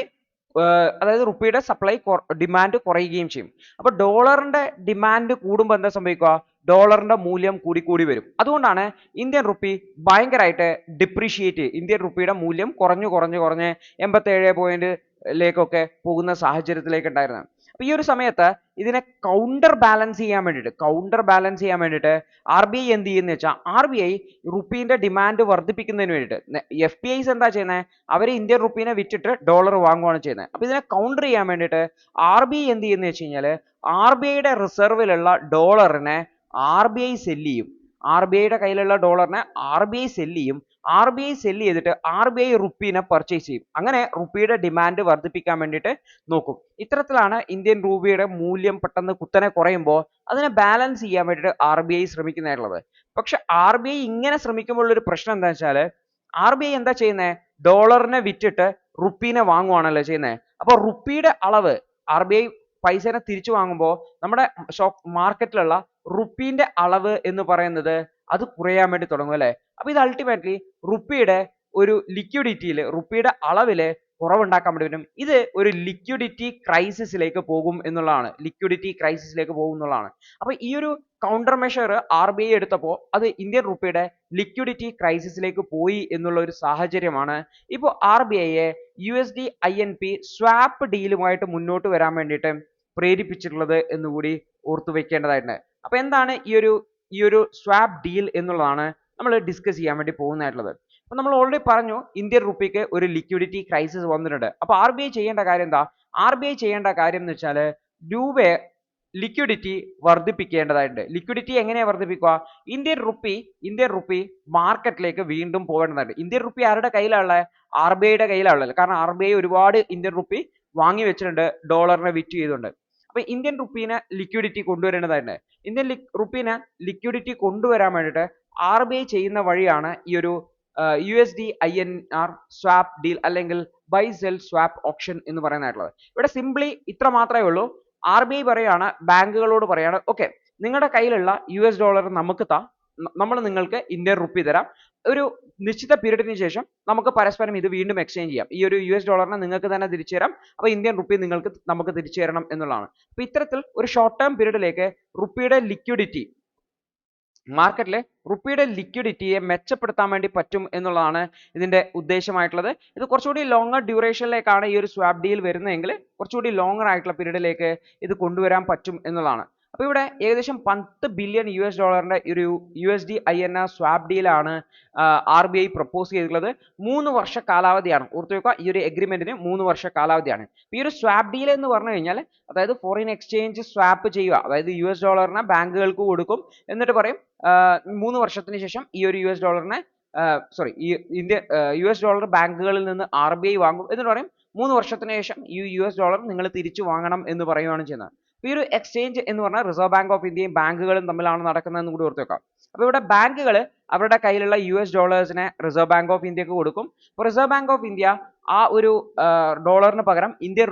അതായത് റുപ്പിയുടെ സപ്ലൈ ഡിമാൻഡ് കുറയുകയും ചെയ്യും. അപ്പൊ ഡോളറിന്റെ ഡിമാൻഡ് കൂടുമ്പോൾ എന്താ സംഭവിക്കുക, ഡോളറിന്റെ മൂല്യം കൂടി വരും. അതുകൊണ്ടാണ് ഇന്ത്യൻ റുപ്പി ഭയങ്കരമായിട്ട് ഡിപ്രീഷിയേറ്റ്, ഇന്ത്യൻ റുപ്പിയുടെ മൂല്യം കുറഞ്ഞ് 87 പോയിന്റിലേക്കൊക്കെ പോകുന്ന സാഹചര്യത്തിലേക്ക് ഉണ്ടായിരുന്നത്. അപ്പൊ ഈ ഒരു സമയത്ത് ഇതിനെ കൗണ്ടർ ബാലൻസ് ചെയ്യാൻ വേണ്ടിയിട്ട് RBI എന്ത് ചെയ്യുന്ന വെച്ചാൽ RBI റുപ്പീന്റെ ഡിമാൻഡ് വർദ്ധിപ്പിക്കുന്നതിന് വേണ്ടിയിട്ട് FPIs എന്താ ചെയ്യുന്നത്, അവർ ഇന്ത്യൻ റുപ്പീനെ വിറ്റിട്ട് ഡോളർ വാങ്ങുകയാണ് ചെയ്യുന്നത്. അപ്പൊ ഇതിനെ കൗണ്ടർ ചെയ്യാൻ വേണ്ടിയിട്ട് RBI എന്ത് ചെയ്യുന്ന വെച്ച് കഴിഞ്ഞാൽ RBIയുടെ റിസർവിലുള്ള ഡോളറിനെ RBI സെല്ല് ചെയ്യും. RBIയുടെ കയ്യിലുള്ള ഡോളറിനെ RBI സെല്ല് ചെയ്യും. RBI സെല്ല് ചെയ്തിട്ട് RBI റുപ്പീനെ പർച്ചേസ് ചെയ്യും. അങ്ങനെ റുപ്പിയുടെ ഡിമാൻഡ് വർദ്ധിപ്പിക്കാൻ വേണ്ടിയിട്ട് നോക്കും. ഇത്തരത്തിലാണ് ഇന്ത്യൻ രൂപയുടെ മൂല്യം പെട്ടെന്ന് കുത്തനെ കുറയുമ്പോൾ അതിനെ ബാലൻസ് ചെയ്യാൻ വേണ്ടിയിട്ട് RBI ശ്രമിക്കുന്നതായിട്ടുള്ളത്. പക്ഷെ RBI ഇങ്ങനെ ശ്രമിക്കുമ്പോൾ ഒരു പ്രശ്നം എന്താ വെച്ചാൽ RBI എന്താ ചെയ്യുന്നത്? ഡോളറിനെ വിറ്റിട്ട് റുപ്പീനെ വാങ്ങുവാണല്ലോ ചെയ്യുന്നത്. അപ്പോൾ റുപ്പിയുടെ അളവ് RBI പൈസനെ തിരിച്ചു വാങ്ങുമ്പോൾ നമ്മുടെ സ്റ്റോക്ക് മാർക്കറ്റിലുള്ള റുപ്പീന്റെ അളവ് എന്ന് പറയുന്നത് അത് കുറയാൻ വേണ്ടി തുടങ്ങും അല്ലേ. അപ്പോൾ ഇത് അൾട്ടിമേറ്റ്ലി റുപ്പിയുടെ ഒരു ലിക്വിഡിറ്റിയിൽ, റുപ്പിയുടെ അളവിൽ കുറവുണ്ടാക്കാൻ വേണ്ടി വരും. ഇത് ഒരു ലിക്വിഡിറ്റി ക്രൈസിസിലേക്ക് പോകും എന്നുള്ളതാണ്. അപ്പോൾ ഈ ഒരു കൗണ്ടർ മെഷർ RBI എടുത്തപ്പോൾ അത് ഇന്ത്യൻ റുപ്പിയുടെ ലിക്വിഡിറ്റി ക്രൈസിസിലേക്ക് പോയി എന്നുള്ള ഒരു സാഹചര്യമാണ് ഇപ്പോൾ RBIയെ USD INP സ്വാപ്പ് ഡീലുമായിട്ട് മുന്നോട്ട് വരാൻ വേണ്ടിയിട്ട് പ്രേരിപ്പിച്ചിട്ടുള്ളത് എന്നുകൂടി ഓർത്തു വെക്കേണ്ടതായിട്ടുണ്ട്. അപ്പോൾ എന്താണ് ഈ ഒരു സ്വാപ്പ് ഡീൽ എന്നുള്ളതാണ് നമ്മൾ ഡിസ്കസ് ചെയ്യാൻ വേണ്ടി പോകുന്നതായിട്ടുള്ളത്. അപ്പോൾ നമ്മൾ ഓൾറെഡി പറഞ്ഞു ഇന്ത്യൻ റുപ്പിക്ക് ഒരു ലിക്വിഡിറ്റി ക്രൈസിസ് വന്നിട്ടുണ്ട്. അപ്പോൾ RBI ചെയ്യേണ്ട കാര്യം എന്താ? RBI ചെയ്യേണ്ട കാര്യം എന്ന് വെച്ചാൽ രൂപയെ ലിക്വിഡിറ്റി വർദ്ധിപ്പിക്കേണ്ടതായിട്ടുണ്ട്. ലിക്വിഡിറ്റി എങ്ങനെയാണ് വർദ്ധിപ്പിക്കുക? ഇന്ത്യൻ റുപ്പി മാർക്കറ്റിലേക്ക് വീണ്ടും പോകേണ്ടതുണ്ട്. ഇന്ത്യൻ റുപ്പി ആരുടെ കയ്യിലാണുള്ളത്? RBIയുടെ കയ്യിലാണുള്ളത്. കാരണം RBI ഒരുപാട് ഇന്ത്യൻ റുപ്പി വാങ്ങി വെച്ചിട്ടുണ്ട് ഡോളറിനെ വിറ്റ് ചെയ്തുകൊണ്ട്. അപ്പോൾ ഇന്ത്യൻ റുപ്പീനെ ലിക്വിഡിറ്റി കൊണ്ടുവരേണ്ടതായിട്ടുണ്ട്. ഇന്ത്യൻ റുപ്പീനെ ലിക്വിഡിറ്റി കൊണ്ടുവരാൻ വേണ്ടിയിട്ട് RBI ചെയ്യുന്ന വഴിയാണ് ഈ ഒരു USD INR സ്വാപ്പ് ഡീൽ അല്ലെങ്കിൽ ബൈ സെൽ സ്വാപ്പ് ഓപ്ഷൻ എന്ന് പറയുന്നതായിട്ടുള്ളത്. ഇവിടെ സിംപ്ലി ഇത്ര മാത്രമേ ഉള്ളൂ. RBI പറയാണ്, ബാങ്കുകളോട് പറയാണ്, ഓക്കെ നിങ്ങളുടെ കയ്യിലുള്ള US ഡോളർ നമുക്ക് നമ്മൾ നിങ്ങൾക്ക് ഇന്ത്യൻ റുപ്പി തരാം. ഒരു നിശ്ചിത പീരീഡിന് ശേഷം നമുക്ക് പരസ്പരം ഇത് വീണ്ടും എക്സ്ചേഞ്ച് ചെയ്യാം. ഈ ഒരു US ഡോളറിനെ നിങ്ങൾക്ക് തന്നെ തിരിച്ചു തരാം. അപ്പോൾ ഇന്ത്യൻ റുപ്പി നമുക്ക് തിരിച്ചു തരണം എന്നുള്ളതാണ്. അപ്പോൾ ഇത്തരത്തിൽ ഒരു ഷോർട്ട് ടേം പീരീഡിലേക്ക് റുപ്പിയുടെ ലിക്വിഡിറ്റി, മാർക്കറ്റിലെ റുപ്പിയുടെ ലിക്വിഡിറ്റിയെ മെച്ചപ്പെടുത്താൻ വേണ്ടി പറ്റും എന്നുള്ളതാണ് ഇതിന്റെ ഉദ്ദേശമായിട്ടുള്ളത്. ഇത് കുറച്ചുകൂടി ലോങ്ങർ ഡ്യൂറേഷനിലേക്കാണ് ഈ ഒരു സ്വാപ്പ് ഡീൽ വരുന്നതെങ്കിൽ കുറച്ചുകൂടി ലോങ്ങർ ആയിട്ടുള്ള പീരീഡിലേക്ക് ഇത് കൊണ്ടുവരാൻ പറ്റും എന്നുള്ളതാണ്. അപ്പോൾ ഇവിടെ ഏകദേശം 10 ബില്യൺ US ഡോളറിന്റെ ഒരു USD INR സ്വാപ്പ് ഡീലാണ് RBI പ്രപ്പോസ് ചെയ്തിട്ടുള്ളത്. 3 വർഷ കാലാവധിയാണ്. ഓർത്തു വെക്കുക, ഈ ഒരു എഗ്രിമെന്റിന് 3 വർഷ കാലാവധിയാണ്. ഈ ഒരു സ്വാപ്പ് ഡീൽ എന്ന് പറഞ്ഞു കഴിഞ്ഞാൽ അതായത് ഫോറിൻ എക്സ്ചേഞ്ച് സ്വാപ്പ് ചെയ്യുക, അതായത് US ഡോളറിനെ ബാങ്കുകൾക്ക് കൊടുക്കും, എന്നിട്ട് പറയും 3 വർഷത്തിന് ശേഷം ഈ ഒരു US ഡോളറിനെ US ഡോളർ ബാങ്കുകളിൽ നിന്ന് RBI വാങ്ങും, എന്നിട്ട് പറയും 3 വർഷത്തിന് ശേഷം ഈ US ഡോളർ നിങ്ങൾ തിരിച്ചു വാങ്ങണം എന്ന് പറയുകയാണ് ചെയ്യുന്നത്. ഈ ഒരു എക്സ്ചേഞ്ച് എന്ന് പറഞ്ഞാൽ റിസർവ് ബാങ്ക് ഓഫ് ഇന്ത്യയും ബാങ്കുകളും തമ്മിലാണ് നടക്കുന്നതെന്ന് കൂടി ഓർത്ത് വെക്കാം. അപ്പോൾ ഇവിടെ ബാങ്കുകൾ അവരുടെ കയ്യിലുള്ള US ഡോളേഴ്സിനെ റിസർവ് ബാങ്ക് ഓഫ് ഇന്ത്യക്ക് കൊടുക്കും. അപ്പോൾ റിസർവ് ബാങ്ക് ഓഫ് ഇന്ത്യ ആ ഒരു ഡോളറിന് പകരം ഇന്ത്യൻ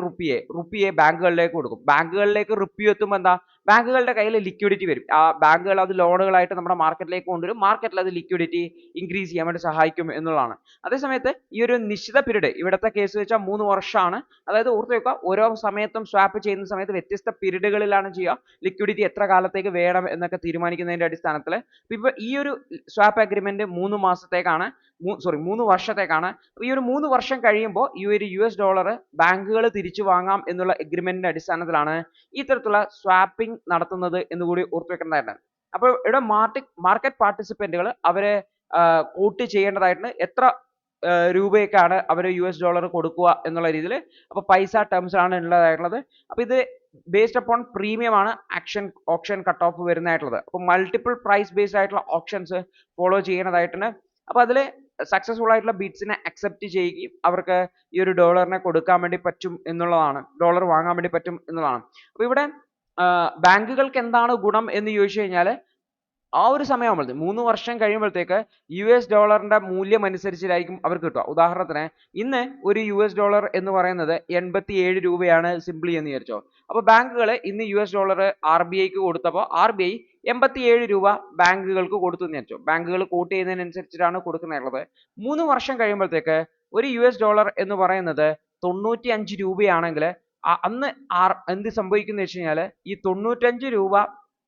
റുപ്പിയെ ബാങ്കുകളിലേക്ക് കൊടുക്കും. ബാങ്കുകളിലേക്ക് റുപ്പി എത്തുമ്പോൾ എന്താ? ബാങ്കുകളുടെ കയ്യിൽ ലിക്വിഡിറ്റി വരും. ആ ബാങ്കുകൾ അത് ലോണുകളായിട്ട് നമ്മുടെ മാർക്കറ്റിലേക്ക് കൊണ്ടുവരും. മാർക്കറ്റിൽ അത് ലിക്വിഡിറ്റി ഇൻക്രീസ് ചെയ്യാൻ വേണ്ടി സഹായിക്കും എന്നുള്ളതാണ്. അതേസമയത്ത് ഈ ഒരു നിശ്ചിത പീരീഡ്, ഇവിടുത്തെ കേസ് വെച്ചാൽ 3 വർഷമാണ്. അതായത് ഓർത്ത് വെക്കുക, ഓരോ സമയത്തും സ്വാപ്പ് ചെയ്യുന്ന സമയത്ത് വ്യത്യസ്ത പീരീഡുകളിലാണ് ചെയ്യുക. ലിക്വിഡിറ്റി എത്ര കാലത്തേക്ക് വേണം എന്നൊക്കെ തീരുമാനിക്കുന്നതിന്റെ അടിസ്ഥാനത്തിൽ ഇപ്പോൾ ഈ ഒരു സ്വാപ്പ് അഗ്രിമെന്റ് 3 മാസത്തേക്കാണ്, 3 വർഷത്തേക്കാണ്. ഈ ഒരു 3 വർഷം കഴിയുമ്പോൾ ഈ ഒരു US ഡോളർ ബാങ്കുകൾ തിരിച്ചു വാങ്ങാം എന്നുള്ള എഗ്രിമെന്റിന്റെ അടിസ്ഥാനത്തിലാണ് ഇത്തരത്തിലുള്ള സ്വാപ്പിംഗ് നടത്തുന്നത് എന്നുകൂടി ഓർത്തു വെക്കേണ്ടതായിട്ടുണ്ട്. അപ്പോൾ ഇവിടെ മാർക്കറ്റ് പാർട്ടിസിപ്പന്റുകൾ അവരെ കോട്ട് ചെയ്യേണ്ടതായിട്ടുണ്ട്. എത്ര രൂപയ്ക്കാണ് അവർ US ഡോളർ കൊടുക്കുക എന്നുള്ള രീതിയിൽ. അപ്പോൾ പൈസ ടേംസിലാണ് ഉള്ളതായിട്ടുള്ളത്. അപ്പോൾ ഇത് ബേസ്ഡ് അപ്പോൺ പ്രീമിയം ആണ് ഓപ്ഷൻ കട്ട് ഓഫ് വരുന്നതായിട്ടുള്ളത്. അപ്പോൾ മൾട്ടിപ്പിൾ പ്രൈസ് ബേസ്ഡ് ആയിട്ടുള്ള ഓപ്ഷൻസ് ഫോളോ ചെയ്യേണ്ടതായിട്ടുണ്ട്. അപ്പോൾ അതിൽ സക്സസ്ഫുൾ ആയിട്ടുള്ള ബിഡ്സിനെ അക്സെപ്റ്റ് ചെയ്യുകയും അവർക്ക് ഈ ഒരു ഡോളറിനെ കൊടുക്കാൻ വേണ്ടി പറ്റും എന്നുള്ളതാണ്, ഡോളർ വാങ്ങാൻ വേണ്ടി പറ്റും എന്നുള്ളതാണ്. അപ്പോൾ ഇവിടെ ബാങ്കുകൾക്ക് എന്താണ് ഗുണം എന്ന് ചോദിച്ചു കഴിഞ്ഞാൽ ആ ഒരു സമയമാകുമ്പോഴത്തെ 3 വർഷം കഴിയുമ്പോഴത്തേക്ക് US ഡോളറിന്റെ മൂല്യം അനുസരിച്ചിട്ടായിരിക്കും അവർക്ക് കിട്ടുക. ഉദാഹരണത്തിന് ഇന്ന് ഒരു US ഡോളർ എന്ന് പറയുന്നത് 87 രൂപയാണ് സിംപ്ലി എന്ന് വിചാരിച്ചോ. അപ്പോൾ ബാങ്കുകൾ ഇന്ന് US ഡോളർ RBIക്ക് കൊടുത്തപ്പോൾ RBI 87 രൂപ ബാങ്കുകൾക്ക് കൊടുത്തു എന്ന് വിചാരിച്ചോ. ബാങ്കുകൾ കോട്ട് ചെയ്യുന്നതിനനുസരിച്ചിട്ടാണ് കൊടുക്കുന്നുള്ളത്. 3 വർഷം കഴിയുമ്പോഴത്തേക്ക് ഒരു US ഡോളർ എന്ന് പറയുന്നത് 95 രൂപയാണെങ്കിൽ അന്ന് എന്ത് സംഭവിക്കുന്നു വെച്ച് കഴിഞ്ഞാൽ ഈ 95 രൂപ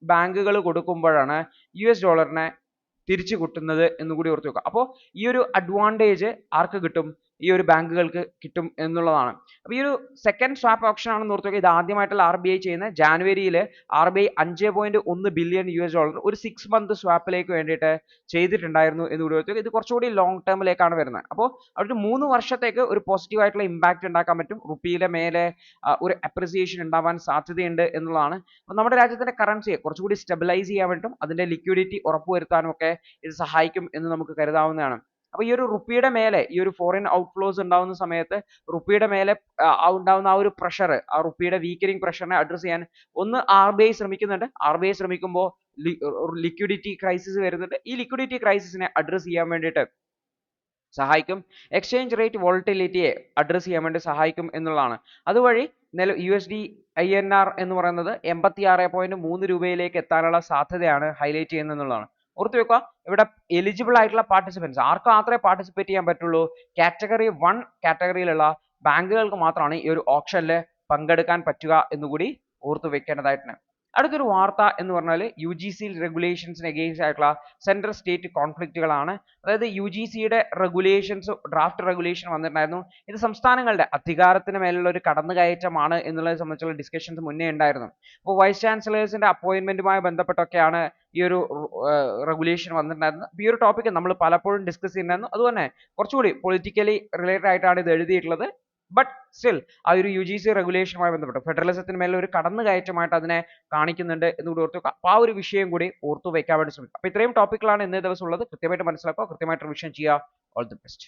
ബാങ്കുകൾ കൊടുക്കുമ്പോഴാണ് US ഡോളറിനെ തിരിച്ചു കിട്ടുന്നത് എന്നുകൂടി ഓർത്ത് വെക്കുക. അപ്പോൾ ഈ ഒരു അഡ്വാൻറ്റേജ് ആർക്ക് കിട്ടും? ഈ ഒരു ബാങ്കുകൾക്ക് കിട്ടും എന്നുള്ളതാണ്. അപ്പോൾ ഈ ഒരു സെക്കൻഡ് സ്വാപ്പ് ഓപ്ഷൻ ആണെന്ന് ഓർത്ത് വെക്കുക. ഇത് ആദ്യമായിട്ടുള്ള RBI ചെയ്യുന്ന ജാനുവരിയിൽ RBI 5.1 ബില്യൺ US ഡോളർ ഒരു 6 മന്ത് സ്വാപ്പിലേക്ക് വേണ്ടിയിട്ട് ചെയ്തിട്ടുണ്ടായിരുന്നു എന്നുകൂടി ഓർത്ത് വെക്കുക. ഇത് കുറച്ചുകൂടി ലോങ് ടേമിലേക്കാണ് വരുന്നത്. അപ്പോൾ ഒരു 3 വർഷത്തേക്ക് ഒരു പോസിറ്റീവ് ആയിട്ടുള്ള ഇമ്പാക്റ്റ് ഉണ്ടാക്കാൻ പറ്റും. റുപ്പിയുടെ മേലെ ഒരു അപ്രിസിയേഷൻ ഉണ്ടാവാൻ സാധ്യതയുണ്ട് എന്നുള്ളതാണ്. അപ്പോൾ നമ്മുടെ രാജ്യത്തിന്റെ കറൻസിയെ കുറച്ചുകൂടി സ്റ്റെബിലൈസ് ചെയ്യാൻ വേണ്ടിയിട്ടും അതിന്റെ ലിക്വിഡിറ്റി ഉറപ്പുവരുത്താനും ഒക്കെ ഇത് സഹായിക്കും എന്ന് നമുക്ക് കരുതാവുന്നതാണ്. അപ്പോൾ ഈ ഒരു റുപ്പിയുടെ മേലെ ഈ ഒരു ഫോറിൻ ഔട്ട്ഫ്ലോസ് ഉണ്ടാവുന്ന സമയത്ത് റുപ്പിയുടെ മേലെ ഉണ്ടാവുന്ന ആ ഒരു പ്രഷർ, ആ റുപ്പിയുടെ വീക്കനിങ് പ്രഷറിനെ അഡ്രസ് ചെയ്യാൻ ഒന്ന് RBI ശ്രമിക്കുന്നുണ്ട്. RBI ശ്രമിക്കുമ്പോൾ ലിക്വിഡിറ്റി ക്രൈസിസ് വരുന്നുണ്ട്. ഈ ലിക്വിഡിറ്റി ക്രൈസിസിനെ അഡ്രസ് ചെയ്യാൻ വേണ്ടിയിട്ട് സഹായിക്കും. എക്സ്ചേഞ്ച് റേറ്റ് വോളറ്റിലിറ്റിയെ അഡ്രസ് ചെയ്യാൻ വേണ്ടി സഹായിക്കും എന്നുള്ളതാണ്. അതുവഴി USD INR എന്ന് പറയുന്നത് 86.3 രൂപയിലേക്ക് എത്താനുള്ള സാധ്യതയാണ് ഹൈലൈറ്റ് ചെയ്യുന്നത് എന്നുള്ളതാണ്. ഓർത്ത് വെക്കുക, ഇവിടെ എലിജിബിൾ ആയിട്ടുള്ള പാർട്ടിസിപ്പൻസ് ആർക്ക് മാത്രമേ പാർട്ടിസിപ്പേറ്റ് ചെയ്യാൻ പറ്റുള്ളൂ? കാറ്റഗറി 1 കാറ്റഗറിയിലുള്ള ബാങ്കുകൾക്ക് മാത്രമാണ് ഈ ഒരു ഓപ്ഷനിൽ പങ്കെടുക്കാൻ പറ്റുക എന്നുകൂടി ഓർത്ത് വെക്കേണ്ടതായിട്ടുണ്ട്. അടുത്തൊരു വാർത്ത എന്ന് പറഞ്ഞാൽ UGC റെഗുലേഷൻസിന് എഗെയിൻസ്റ്റ് ആയിട്ടുള്ള സെൻട്രൽ സ്റ്റേറ്റ് കോൺഫ്ലിക്റ്റുകളാണ്. അതായത് UGCയുടെ റെഗുലേഷൻസ് ഡ്രാഫ്റ്റ് റെഗുലേഷൻ വന്നിട്ടുണ്ടായിരുന്നു. ഇത് സംസ്ഥാനങ്ങളുടെ അധികാരത്തിന് മേലുള്ള ഒരു കടന്നുകയറ്റമാണ് എന്നുള്ളതിനെ സംബന്ധിച്ചുള്ള ഡിസ്കഷൻസ് മുന്നേ ഉണ്ടായിരുന്നു. അപ്പോൾ വൈസ് ചാൻസലേഴ്സിന്റെ അപ്പോയിന്റ്മെന്റുമായി ബന്ധപ്പെട്ടൊക്കെയാണ് ഈ ഒരു റെഗുലേഷൻ വന്നിട്ടുണ്ടായിരുന്നത്. അപ്പോൾ ഈ ഒരു ടോപ്പിക് നമ്മൾ പലപ്പോഴും ഡിസ്കസ് ചെയ്യുന്നുണ്ടായിരുന്നു. അതുപോലെ കുറച്ചുകൂടി പൊളിറ്റിക്കലി റിലേറ്റഡ് ആയിട്ടാണ് ഇത് എഴുതിയിട്ടുള്ളത്. ബട്ട് സ്റ്റിൽ ആ ഒരു UGC റെഗുലേഷനുമായി ബന്ധപ്പെട്ട് ഫെഡറലിസത്തിന് മേലെ ഒരു കടന്നുകയറ്റമായിട്ട് അതിനെ കാണിക്കുന്നുണ്ട് എന്നുകൂടി ഓർത്തു വെക്കുക. അപ്പോൾ ആ ഒരു വിഷയം കൂടി ഓർത്തു വെക്കാൻ വേണ്ടി ശ്രമിക്കുക. അപ്പോൾ ഇത്രയും ടോപ്പിക്കുകളാണ് ഇന്നേ ദിവസം ഉള്ളത്. കൃത്യമായിട്ട് മനസ്സിലാക്കുക, കൃത്യമായിട്ട് റിവിഷൻ ചെയ്യുക. All the best.